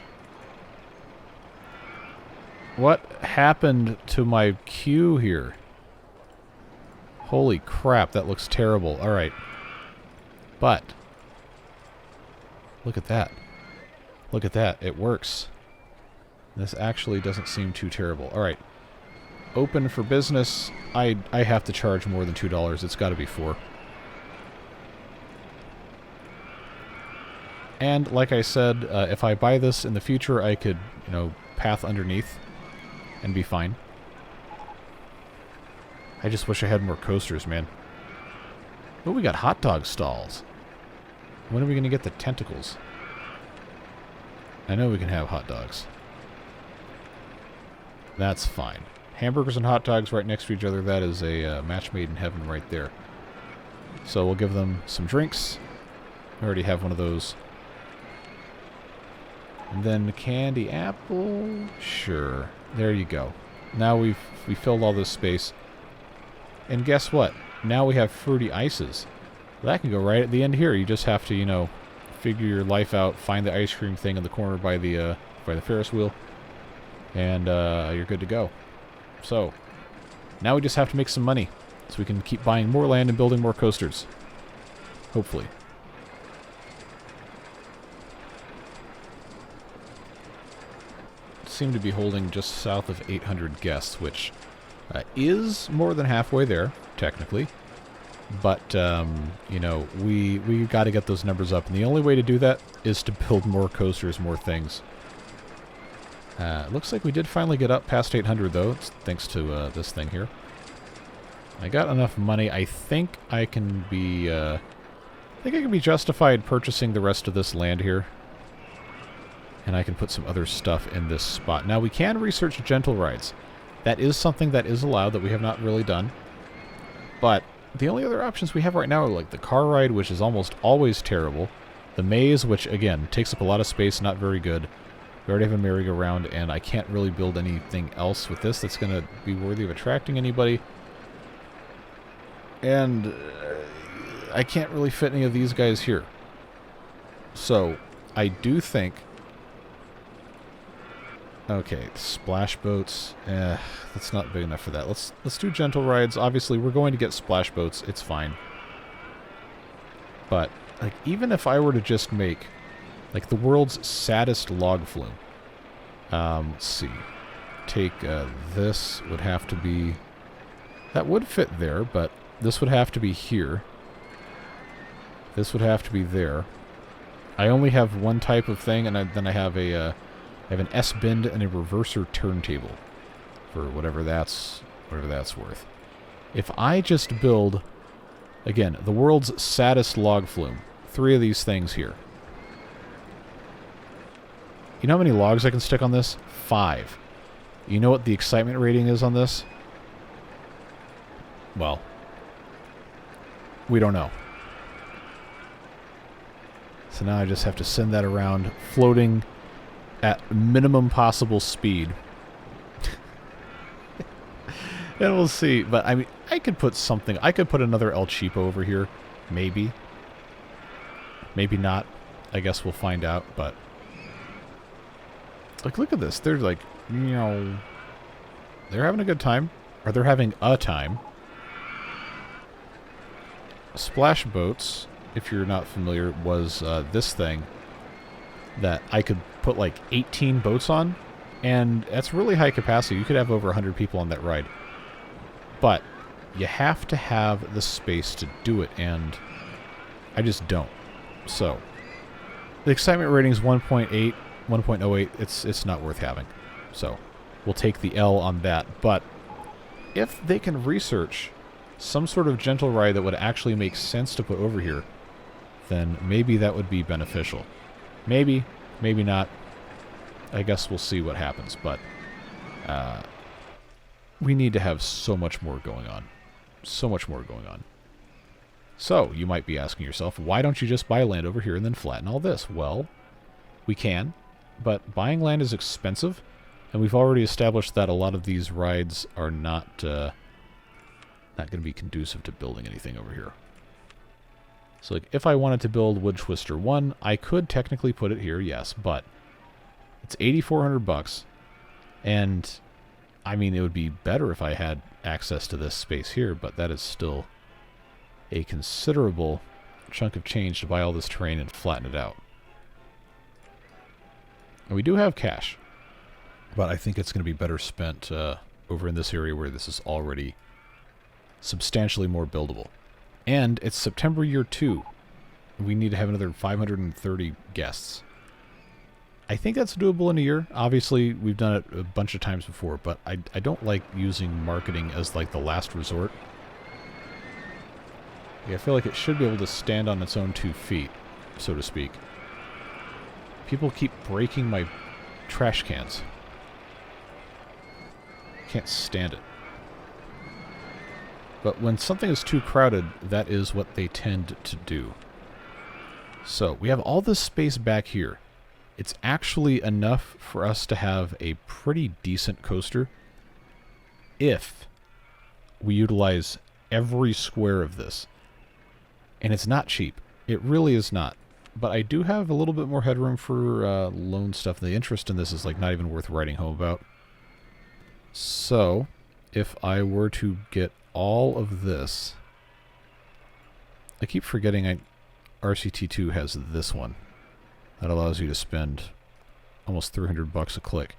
What happened to my queue here? Holy crap, that looks terrible. Alright. But... look at that. Look at that. It works. This actually doesn't seem too terrible. Alright. Open for business. I have to charge more than $2. It's got to be $4. And like I said, if I buy this in the future, I could, you know, path underneath and be fine. I just wish I had more coasters, man. Oh, we got hot dog stalls. When are we going to get the tentacles? I know we can have hot dogs. That's fine. Hamburgers and hot dogs right next to each other, that is a match made in heaven right there. So we'll give them some drinks. I already have one of those. And then candy apple. Sure. There you go. Now we filled all this space. And guess what? Now we have fruity ices. That can go right at the end here. You just have to, you know, figure your life out, find the ice cream thing in the corner by the Ferris wheel, and you're good to go. So, now we just have to make some money, so we can keep buying more land and building more coasters. Hopefully. Seem to be holding just south of 800 guests, which is more than halfway there, technically. But, you know, we got to get those numbers up. And the only way to do that is to build more coasters, more things. Looks like we did finally get up past 800, though. It's thanks to this thing here. I got enough money. I think I can be... I think I can be justified purchasing the rest of this land here. And I can put some other stuff in this spot. Now, we can research gentle rides. That is something that is allowed that we have not really done. But... the only other options we have right now are like the car ride, which is almost always terrible. The maze, which again takes up a lot of space, not very good. We already have a merry-go-round, and I can't really build anything else with this that's going to be worthy of attracting anybody. And I can't really fit any of these guys here. So I do think... okay, splash boats. That's not big enough for that. Let's do gentle rides. Obviously, we're going to get splash boats. It's fine. But like, even if I were to just make like the world's saddest log flume. Let's see. Take this would have to be... that would fit there, but this would have to be here. This would have to be there. I only have one type of thing, and then I have a... I have an S-bend and a reverser turntable for whatever that's worth. If I just build, again, the world's saddest log flume, 3 of these things here. You know how many logs I can stick on this? 5. You know what the excitement rating is on this? Well, we don't know. So now I just have to send that around, floating at minimum possible speed. And we'll see. But, I mean, I could put something... I could put another El Cheapo over here. Maybe. Maybe not. I guess we'll find out, but... like, look at this. They're like, you know... they're having a good time. Or they're having a time. Splash boats, if you're not familiar, was this thing that I could put like 18 boats on, And that's really high capacity. You could have over 100 people on that ride. But you have to have the space to do it, and I just don't. So, the excitement rating is 1.8, 1.08. It's not worth having. So, we'll take the L on that. But if they can research some sort of gentle ride that would actually make sense to put over here, then maybe that would be beneficial. Maybe, maybe not. I guess we'll see what happens, but we need to have so much more going on. So much more going on. So, you might be asking yourself, why don't you just buy land over here and then flatten all this? Well, we can, but buying land is expensive, and we've already established that a lot of these rides are not going to be conducive to building anything over here. So, like, if I wanted to build Wood Twister 1, I could technically put it here, yes, but it's $8,400, and I mean, it would be better if I had access to this space here, but that is still a considerable chunk of change to buy all this terrain and flatten it out. And we do have cash, but I think it's going to be better spent over in this area where this is already substantially more buildable. And it's September year 2. We need to have another 530 guests. I think that's doable in a year. Obviously, we've done it a bunch of times before, but I don't like using marketing as like the last resort. I feel like it should be able to stand on its own 2 feet, so to speak. People keep breaking my trash cans. Can't stand it. But when something is too crowded, that is what they tend to do. So, we have all this space back here. It's actually enough for us to have a pretty decent coaster if we utilize every square of this. And it's not cheap. It really is not. But I do have a little bit more headroom for loan stuff. The interest in this is like not even worth writing home about. So, if I were to get all of this... I keep forgetting RCT2 has this one. That allows you to spend almost $300 a click.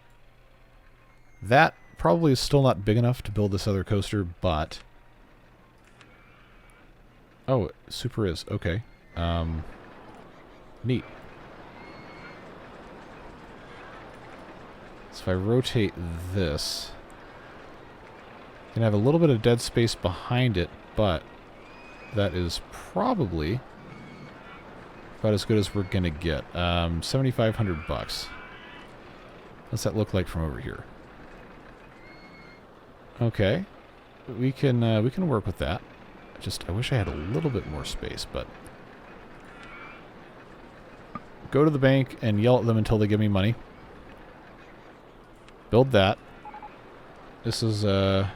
That probably is still not big enough to build this other coaster, but... Oh, it super is. Okay. Neat. So if I rotate this, I can have a little bit of dead space behind it, but that is probably about as good as we're gonna get. $7,500. What's that look like from over here? Okay, we can work with that. I wish I had a little bit more space, but go to the bank and yell at them until they give me money. Build that. This is, I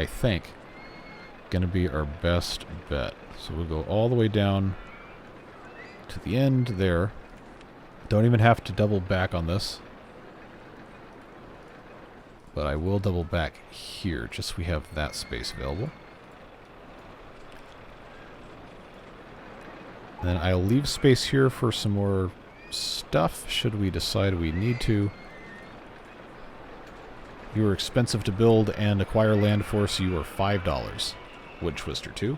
think, gonna be our best bet. So we'll go all the way down to the end there. Don't even have to double back on this. But I will double back here, just so we have that space available. And then I'll leave space here for some more stuff, should we decide we need to. You are expensive to build and acquire land for, so you are $5. Wood Twister 2.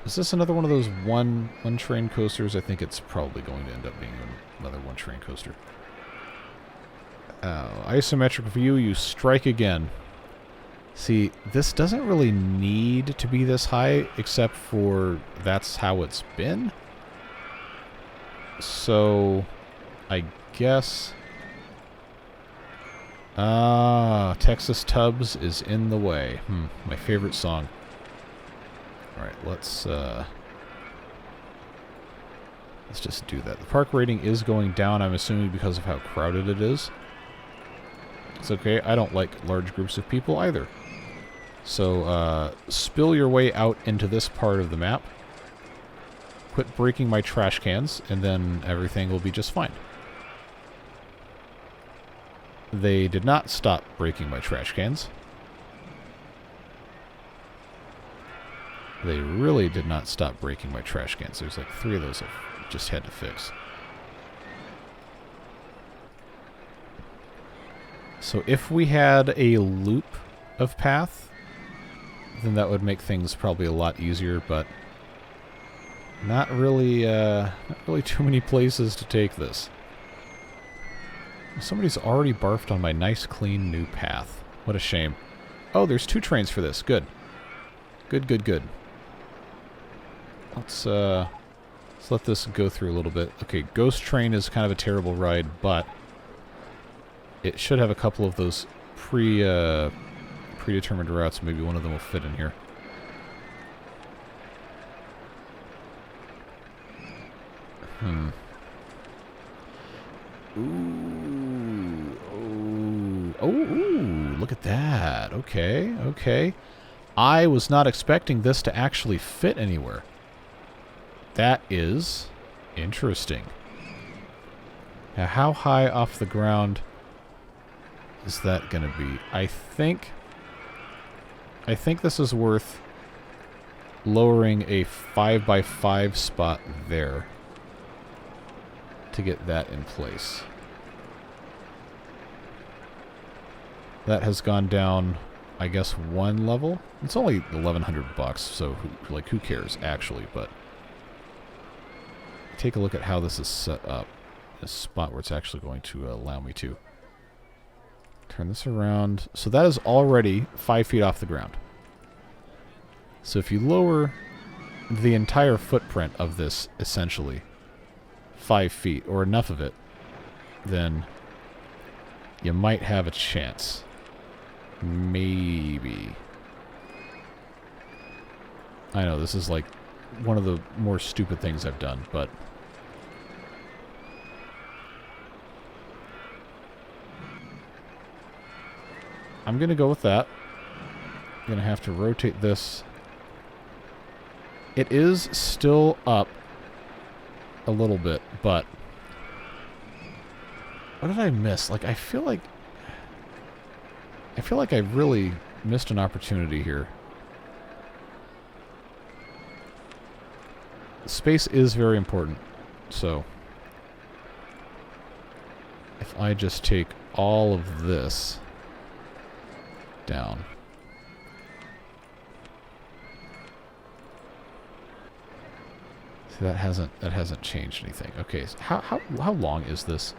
Is this another one of those one train coasters? I think it's probably going to end up being another one train coaster. Isometric view, you strike again. See, this doesn't really need to be this high, except for that's how it's been. So, I guess... Texas Tubs is in the way. My favorite song. Alright, let's just do that. The park rating is going down, I'm assuming because of how crowded it is. It's okay, I don't like large groups of people either. So, spill your way out into this part of the map. Quit breaking my trash cans, and then everything will be just fine. They did not stop breaking my trash cans. They really did not stop breaking my trash cans. There's like 3 of those I've just had to fix. So if we had a loop of path, then that would make things probably a lot easier, but not really too many places to take this. Somebody's already barfed on my nice, clean, new path. What a shame. Oh, there's 2 trains for this. Good. Good, good, good. Let's let this go through a little bit. Okay, Ghost Train is kind of a terrible ride, but it should have a couple of those predetermined routes. Maybe one of them will fit in here. Ooh, look at that. Okay, okay. I was not expecting this to actually fit anywhere. That is interesting. Now, how high off the ground is that going to be? I think this is worth lowering a 5x5 spot there to get that in place. That has gone down, I guess, 1 level. It's only $1,100, so who cares actually? But take a look at how this is set up. A spot where it's actually going to allow me to turn this around. So that is already 5 feet off the ground. So if you lower the entire footprint of this, essentially 5 feet or enough of it, then you might have a chance. Maybe. I know this is like one of the more stupid things I've done, but I'm going to go with that. I'm going to have to rotate this. It is still up a little bit, but what did I miss? Like, I feel like I really missed an opportunity here. Space is very important, so if I just take all of this down. See, that hasn't changed anything. Okay, so how long is this?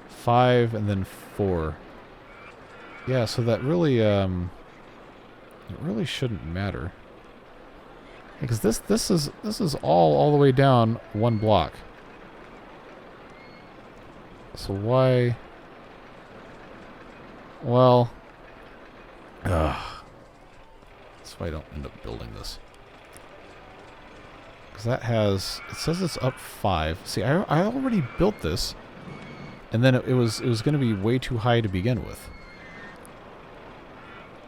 5 and then 4. Yeah, so that really it really shouldn't matter. Because this is all the way down 1 block. So why? Well, that's why I don't end up building this. Because that has, it says it's up 5. See, I already built this, and then it was going to be way too high to begin with.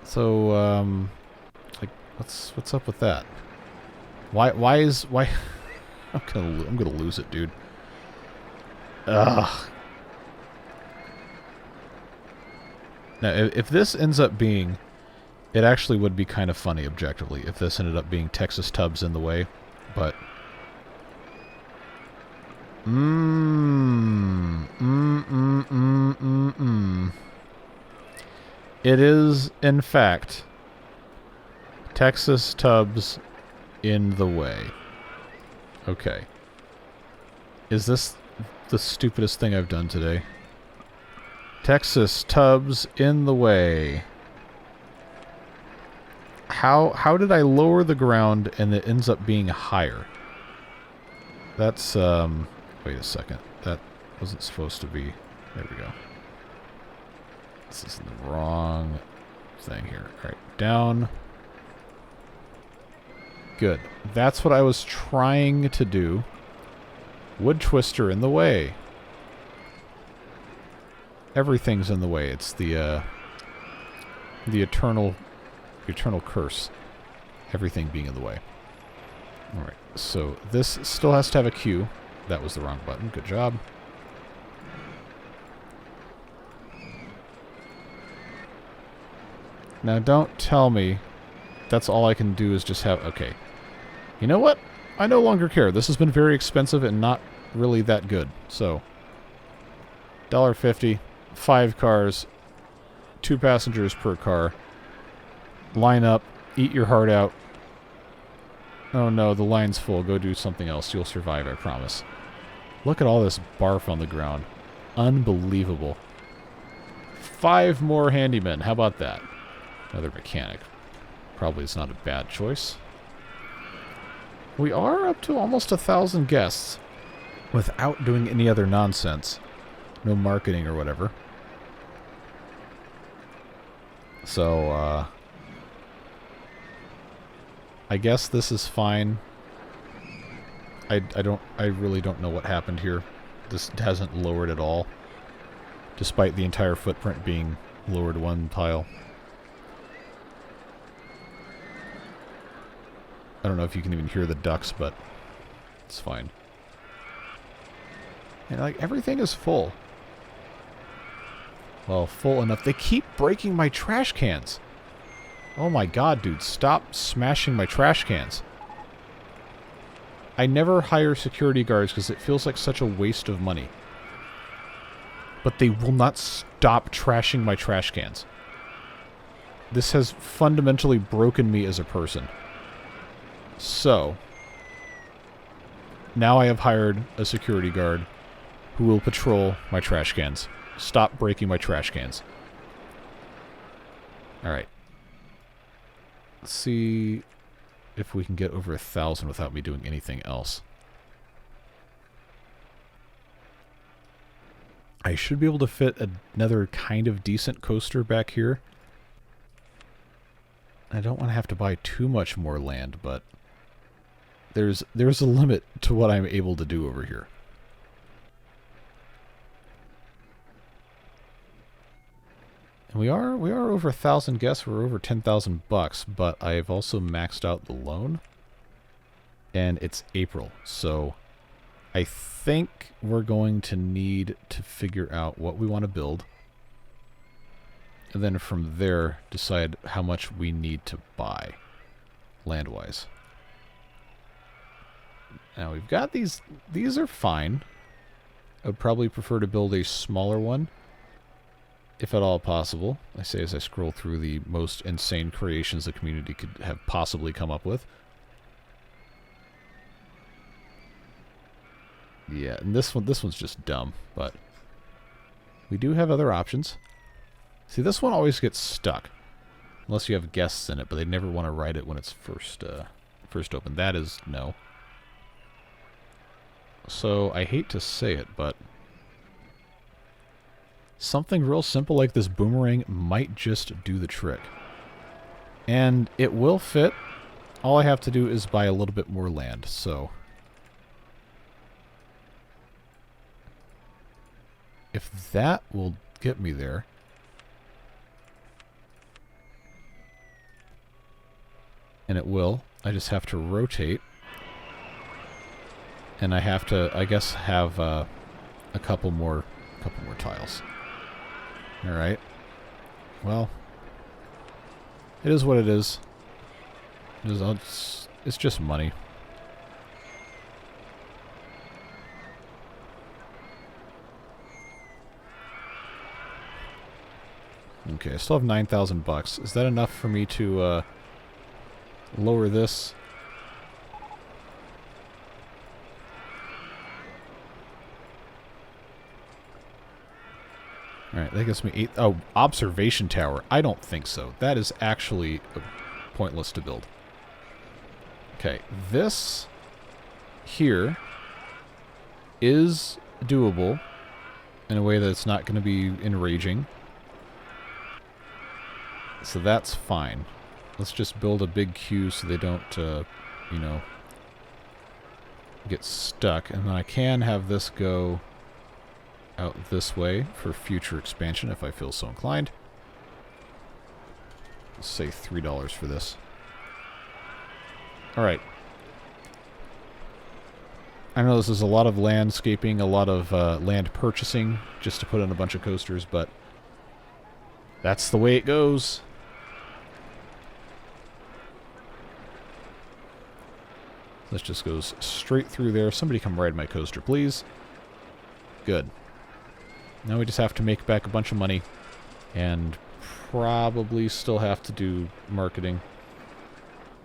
So like, what's up with that? Why I'm gonna lose it, dude. Ugh. Now, if this ends up being, it actually would be kind of funny objectively if this ended up being Texas tubs in the way, but it is in fact Texas tubs in the way. Okay. Is this the stupidest thing I've done today? Texas tubs in the way. How did I lower the ground and it ends up being higher? That's wait a second. That wasn't supposed to be. There we go. This is the wrong thing here. All right, down. Good. That's what I was trying to do. Wood twister in the way. Everything's in the way. It's the eternal curse. Everything being in the way. Alright, so this still has to have a queue. That was the wrong button. Good job. Now don't tell me that's all I can do is just have... Okay. You know what? I no longer care. This has been very expensive and not really that good. So, $1.50, 5 cars, 2 passengers per car. Line up. Eat your heart out. Oh no, the line's full. Go do something else. You'll survive, I promise. Look at all this barf on the ground. Unbelievable. 5 more handymen. How about that? Another mechanic. Probably is not a bad choice. We are up to almost 1,000 guests without doing any other nonsense. No marketing or whatever. So, I guess this is fine. I really don't know what happened here. This hasn't lowered at all, despite the entire footprint being lowered 1 tile. I don't know if you can even hear the ducks, but it's fine. And like everything is full. Well, full enough. They keep breaking my trash cans. Oh my god, dude, stop smashing my trash cans. I never hire security guards because it feels like such a waste of money. But they will not stop trashing my trash cans. This has fundamentally broken me as a person. So, now I have hired a security guard who will patrol my trash cans. Stop breaking my trash cans. Alright. Let's see if we can get over 1,000 without me doing anything else. I should be able to fit another kind of decent coaster back here. I don't want to have to buy too much more land, but there's a limit to what I'm able to do over here. And we are over 1,000 guests. We're over 10,000 bucks, but I've also maxed out the loan, and it's April, so I think we're going to need to figure out what we want to build, and then from there decide how much we need to buy land-wise. Now we've got these are fine. I would probably prefer to build a smaller one, if at all possible. I say as I scroll through the most insane creations the community could have possibly come up with. Yeah, and this one's just dumb, but we do have other options. See, this one always gets stuck, unless you have guests in it, but they never want to ride it when it's first open. That is no. So I hate to say it, but something real simple like this boomerang might just do the trick. And it will fit. All I have to do is buy a little bit more land, so if that will get me there. And it will. I just have to rotate. And I have to, I guess, have a couple more tiles. Alright. Well, it is what it is. It's just money. Okay, I still have 9,000 bucks. Is that enough for me to lower this? Alright, that gives me 8... Oh, observation tower. I don't think so. That is actually pointless to build. Okay, this here is doable in a way that it's not going to be enraging. So that's fine. Let's just build a big queue so they don't, you know, get stuck. And then I can have this go out this way for future expansion if I feel so inclined. Let's say $3 for this. Alright. I know this is a lot of landscaping, a lot of land purchasing just to put in a bunch of coasters, but that's the way it goes. This just goes straight through there. Somebody come ride my coaster, please. Good. Now we just have to make back a bunch of money and probably still have to do marketing.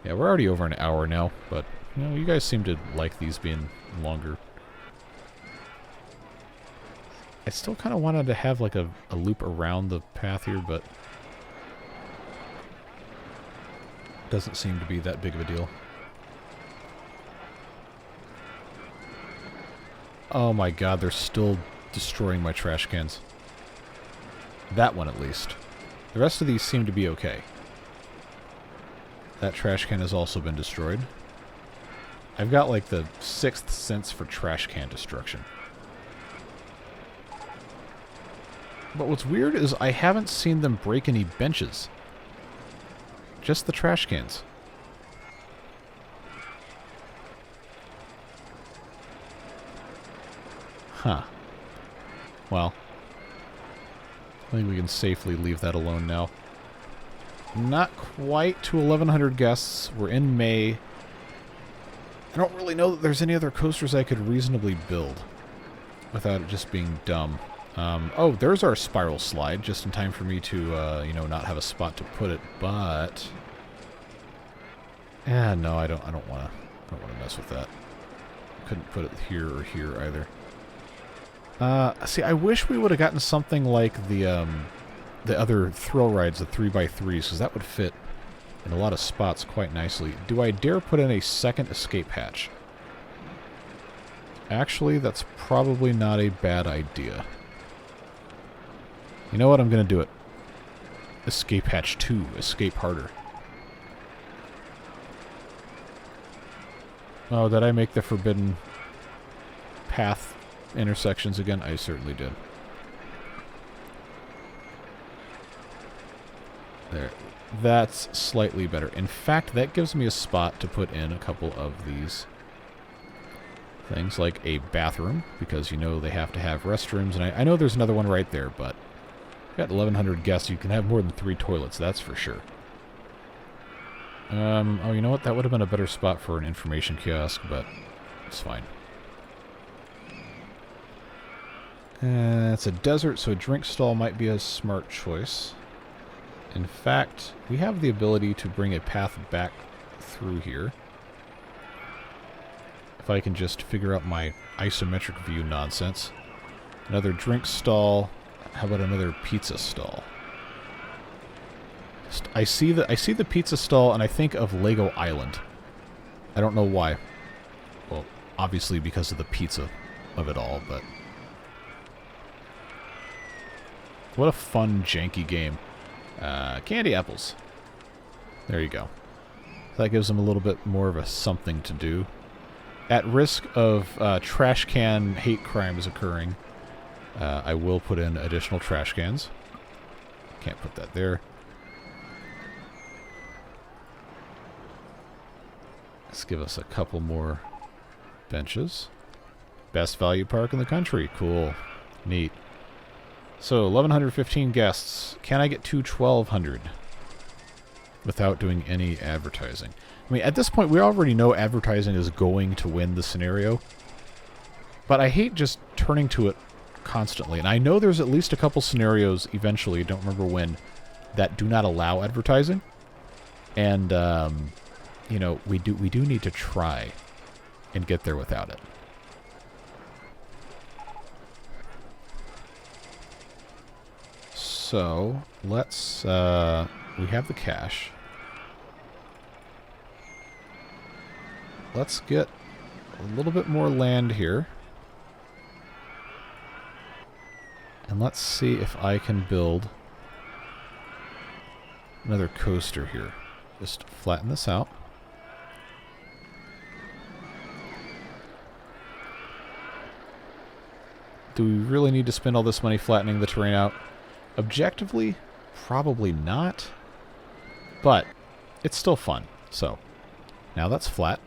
Yeah, we're already over an hour now, but you know, you guys seem to like these being longer. I still kind of wanted to have like a loop around the path here, but doesn't seem to be that big of a deal. Oh my god, they're still destroying my trash cans. That one at least. The rest of these seem to be okay. That trash can has also been destroyed. I've got like the 6th sense for trash can destruction. But what's weird is I haven't seen them break any benches. Just the trash cans. Huh. Well, I think we can safely leave that alone now. Not quite to 1,100 guests. We're in May. I don't really know that there's any other coasters I could reasonably build without it just being dumb. Oh, there's our spiral slide, just in time for me to, you know, not have a spot to put it, but... no, I don't want to mess with that. Couldn't put it here or here either. See, I wish we would have gotten something like the other thrill rides, the 3x3s, because that would fit in a lot of spots quite nicely. Do I dare put in a second escape hatch? Actually, that's probably not a bad idea. You know what? I'm going to do it. Escape hatch 2. Escape harder. Oh, did I make the forbidden path intersections again? I certainly did. There. That's slightly better. In fact, that gives me a spot to put in a couple of these things, like a bathroom, because you know they have to have restrooms, and I know there's another one right there, but got 1,100 guests. You can have more than 3 toilets, that's for sure. Oh, you know what? That would have been a better spot for an information kiosk, but it's fine. It's a desert, so a drink stall might be a smart choice. In fact, we have the ability to bring a path back through here. If I can just figure out my isometric view nonsense. Another drink stall. How about another pizza stall? I see the pizza stall and I think of Lego Island. I don't know why. Well, obviously because of the pizza of it all, but... What a fun, janky game. Candy apples. There you go. That gives them a little bit more of a something to do. At risk of trash can hate crimes occurring, I will put in additional trash cans. Can't put that there. Let's give us a couple more benches. Best value park in the country. Cool. Neat. So, 1,115 guests. Can I get to 1,200 without doing any advertising? I mean, at this point, we already know advertising is going to win the scenario. But I hate just turning to it constantly. And I know there's at least a couple scenarios eventually, don't remember when, that do not allow advertising. And, you know, we do need to try and get there without it. So, let's, we have the cash. Let's get a little bit more land here. And let's see if I can build another coaster here. Just flatten this out. Do we really need to spend all this money flattening the terrain out? Objectively, probably not. But it's still fun. So, now that's flat.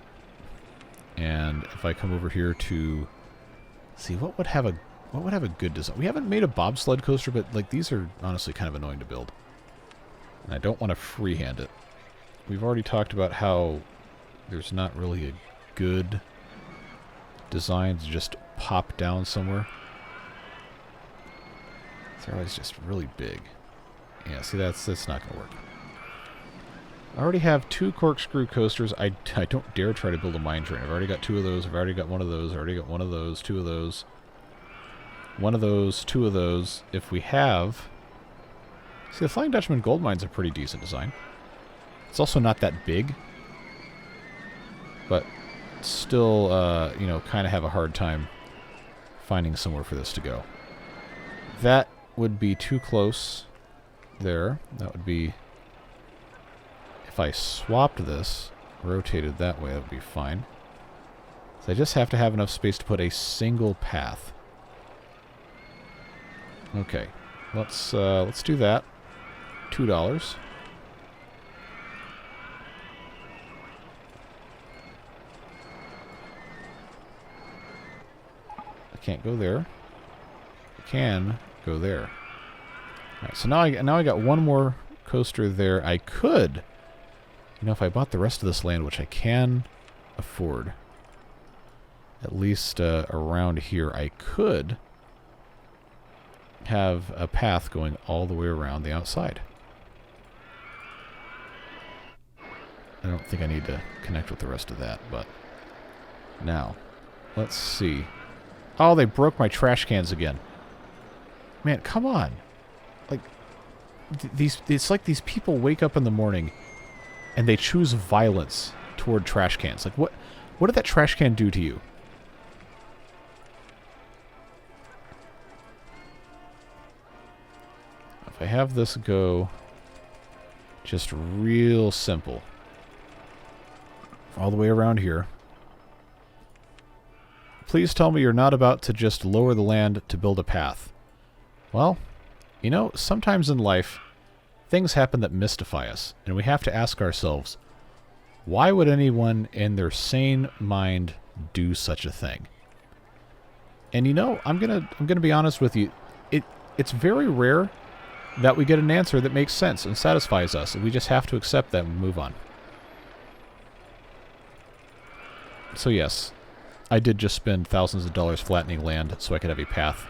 And if I come over here to see what would have a good design. We haven't made a bobsled coaster, but like these are honestly kind of annoying to build. And I don't want to freehand it. We've already talked about how there's not really a good design to just pop down somewhere. They're always just really big. Yeah, see, that's not going to work. I already have 2 corkscrew coasters. I don't dare try to build a mine train. I've already got 2 of those. I've already got 1 of those. I've already got 1 of those, 2 of those. 1 of those, 2 of those. If we have... See, the Flying Dutchman gold mine's a pretty decent design. It's also not that big. But still, you know, kind of have a hard time finding somewhere for this to go. That would be too close there. That would be... If I swapped this, rotated that way, that would be fine. So I just have to have enough space to put a single path. Okay, let's do that. $2. I can't go there. I can go there. All right, so now I got 1 more coaster there. I could, you know, if I bought the rest of this land, which I can afford, at least around here, I could have a path going all the way around the outside. I don't think I need to connect with the rest of that, but now, let's see. Oh, they broke my trash cans again. Man, come on. Like, it's like these people wake up in the morning and they choose violence toward trash cans. Like, what did that trash can do to you? If I have this go just real simple all the way around here. Please tell me you're not about to just lower the land to build a path. Well, you know, sometimes in life, things happen that mystify us, and we have to ask ourselves, why would anyone in their sane mind do such a thing? And you know, I'm gonna be honest with you, it's very rare that we get an answer that makes sense and satisfies us, and we just have to accept that and move on. So yes, I did just spend thousands of dollars flattening land so I could have a path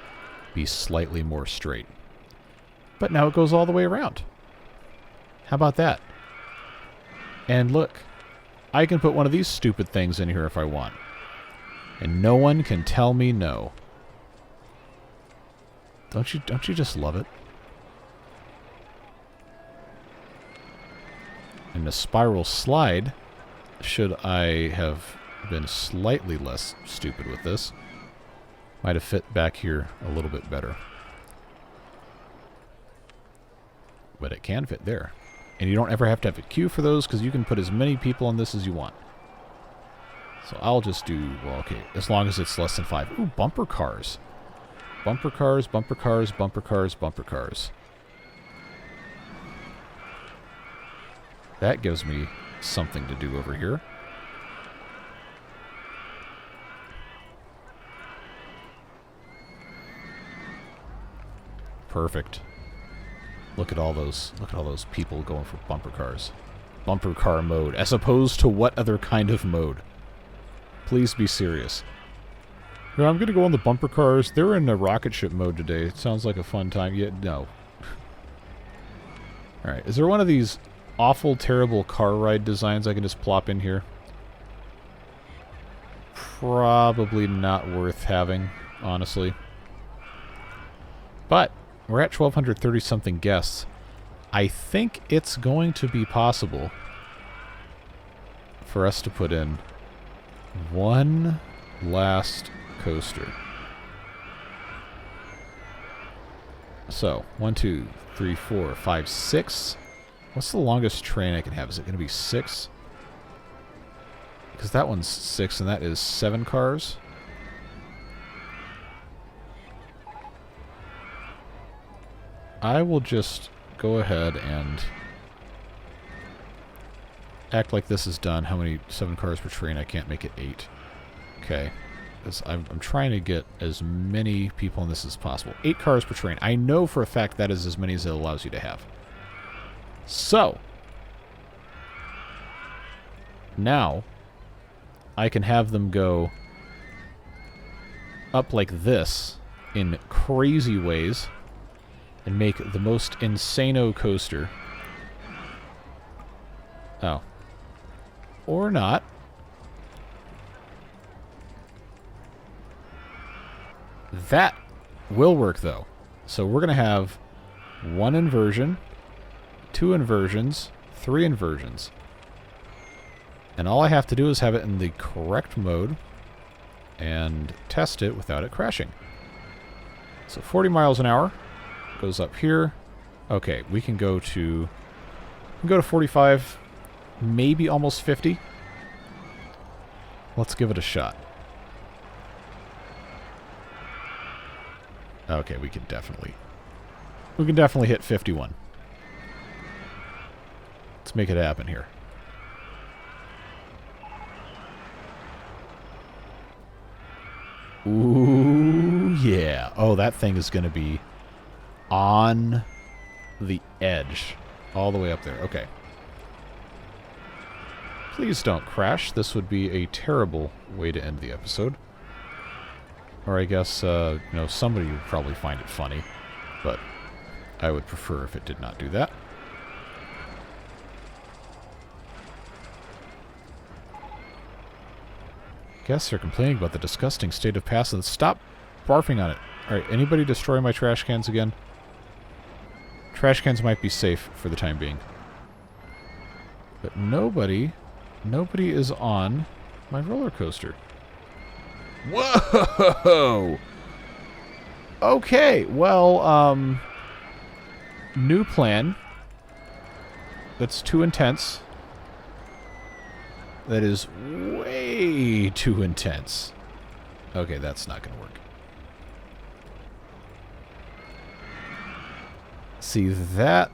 be slightly more straight. But now it goes all the way around. How about that? And look, I can put one of these stupid things in here if I want. And no one can tell me no. Don't you just love it? And the spiral slide, should I have been slightly less stupid with this, might have fit back here a little bit better. But it can fit there. And you don't ever have to have a queue for those, because you can put as many people on this as you want. So I'll just do, well, okay, as long as it's less than 5. Ooh, bumper cars. Bumper cars, bumper cars, bumper cars, bumper cars. That gives me something to do over here. Perfect. Look at all those people going for bumper cars. Bumper car mode, as opposed to what other kind of mode? Please be serious. Yeah, I'm gonna go on the bumper cars. They're in a rocket ship mode today. It sounds like a fun time. Yeah, no. Alright, is there one of these awful, terrible car ride designs I can just plop in here? Probably not worth having, honestly. But we're at 1,230-something guests. I think it's going to be possible for us to put in one last coaster. So, 1, 2, 3, 4, 5, 6. What's the longest train I can have? Is it going to be 6? Because that one's 6, and that is 7 cars. I will just go ahead and act like this is done. How many 7 cars per train? I can't make it 8. Okay. I'm trying to get as many people in this as possible. 8 cars per train. I know for a fact that is as many as it allows you to have. So, now, I can have them go up like this in crazy ways. and make the most insano coaster. Oh. Or not. That will work, though. So we're going to have 1 inversion, 2 inversions, 3 inversions. And all I have to do is have it in the correct mode and test it without it crashing. So 40 miles an hour goes up here. Okay, we can go to 45, maybe almost 50. Let's give it a shot. Okay, we can definitely hit 51. Let's make it happen here. Ooh, yeah. Oh, that thing is going to be on the edge. All the way up there. Okay. Please don't crash. This would be a terrible way to end the episode. Or I guess, you know, somebody would probably find it funny. But I would prefer if it did not do that. Guests are complaining about the disgusting state of Passage. Stop barfing on it. Alright, anybody destroy my trash cans again? Trash cans might be safe for the time being. But nobody is on my roller coaster. Whoa! Okay, well, new plan. That's too intense. That is way too intense. Okay, that's not going to work. See, that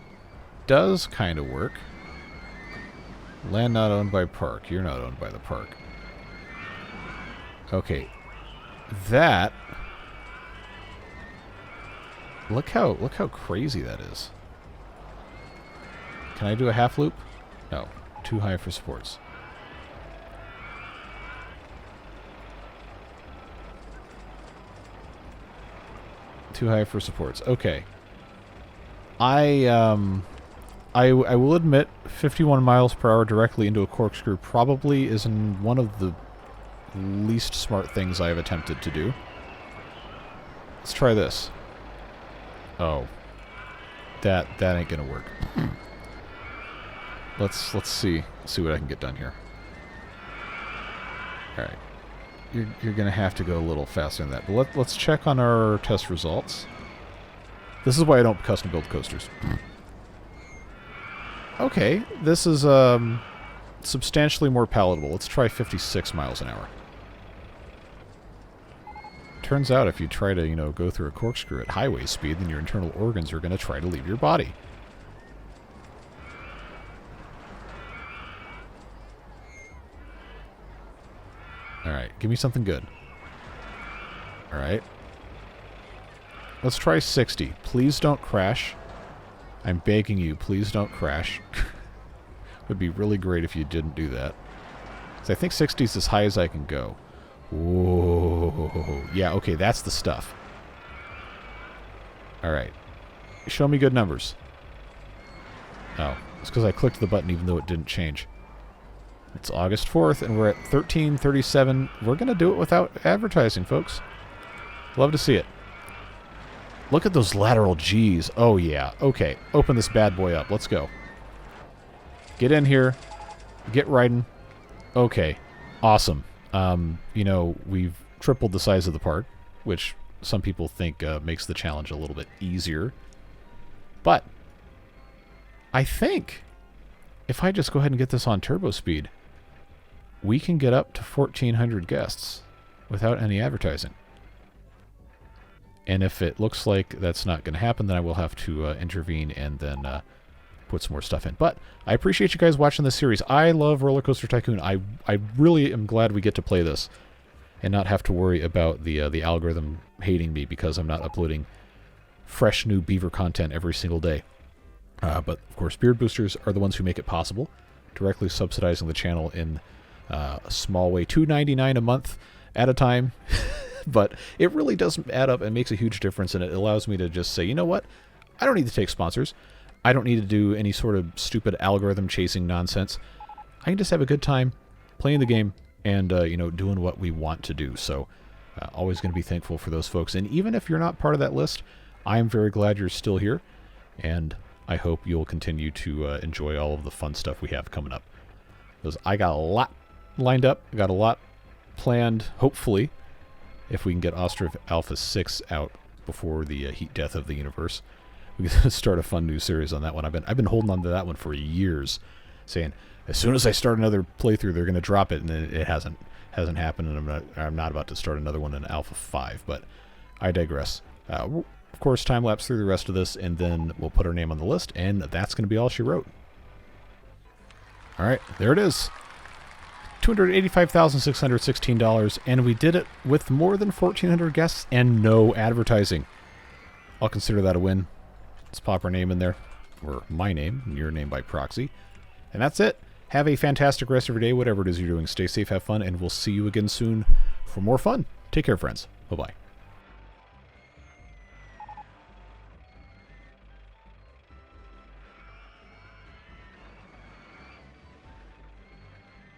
does kind of work. Land not owned by park. You're not owned by the park. Okay. That... Look how crazy that is. Can I do a half loop? No. Too high for supports. Too high for supports. Okay. I will admit 51 miles per hour directly into a corkscrew probably isn't one of the least smart things I have attempted to do. Let's try this. Oh. That ain't gonna work. Let's see what I can get done here. Alright. You're gonna have to go a little faster than that. But let's check on our test results. This is why I don't custom build coasters. Okay, this is substantially more palatable. Let's try 56 miles an hour. Turns out if you try to, you know, go through a corkscrew at highway speed, then your internal organs are going to try to leave your body. Alright, give me something good. Alright. Let's try 60. Please don't crash. I'm begging you, please don't crash. Would be really great if you didn't do that. So I think 60 is as high as I can go. Whoa. Yeah, okay, that's the stuff. Alright. Show me good numbers. Oh, it's because I clicked the button even though it didn't change. It's August 4th, and we're at 1337. We're going to do it without advertising, folks. Love to see it. Look at those lateral Gs. Oh, yeah. Okay, open this bad boy up. Let's go. Get in here. Get riding. Okay. Awesome. You know, we've tripled the size of the park, which some people think makes the challenge a little bit easier. But I think if I just go ahead and get this on turbo speed, we can get up to 1,400 guests without any advertising. And if it looks like that's not going to happen, then I will have to intervene and then put some more stuff in. But I appreciate you guys watching this series. I love RollerCoaster Tycoon. I really am glad we get to play this and not have to worry about the algorithm hating me because I'm not uploading fresh new beaver content every single day. But, of course, Beard Boosters are the ones who make it possible, directly subsidizing the channel in a small way, $2.99 a month at a time. But it really does add up and makes a huge difference, and it allows me to just say, you know what? I don't need to take sponsors. I don't need to do any sort of stupid algorithm chasing nonsense. I can just have a good time playing the game and, you know, doing what we want to do. So always going to be thankful for those folks. And even if you're not part of that list, I am very glad you're still here. And I hope you'll continue to enjoy all of the fun stuff we have coming up. Because I got a lot lined up. I got a lot planned, hopefully, if we can get Ostrov Alpha 6 out before the heat death of the universe. We can start a fun new series on that one. I've been holding on to that one for years, saying as soon as I start another playthrough, they're going to drop it, and it hasn't happened, and I'm not about to start another one in Alpha 5. But I digress. Of course, time lapse through the rest of this, and then we'll put our name on the list, and that's going to be all she wrote. All right, there it is. $285,616, and we did it with more than 1,400 guests and no advertising. I'll consider that a win. Let's pop our name in there, or my name, and your name by proxy. And that's it. Have a fantastic rest of your day, whatever it is you're doing. Stay safe, have fun, and we'll see you again soon for more fun. Take care, friends. Bye-bye.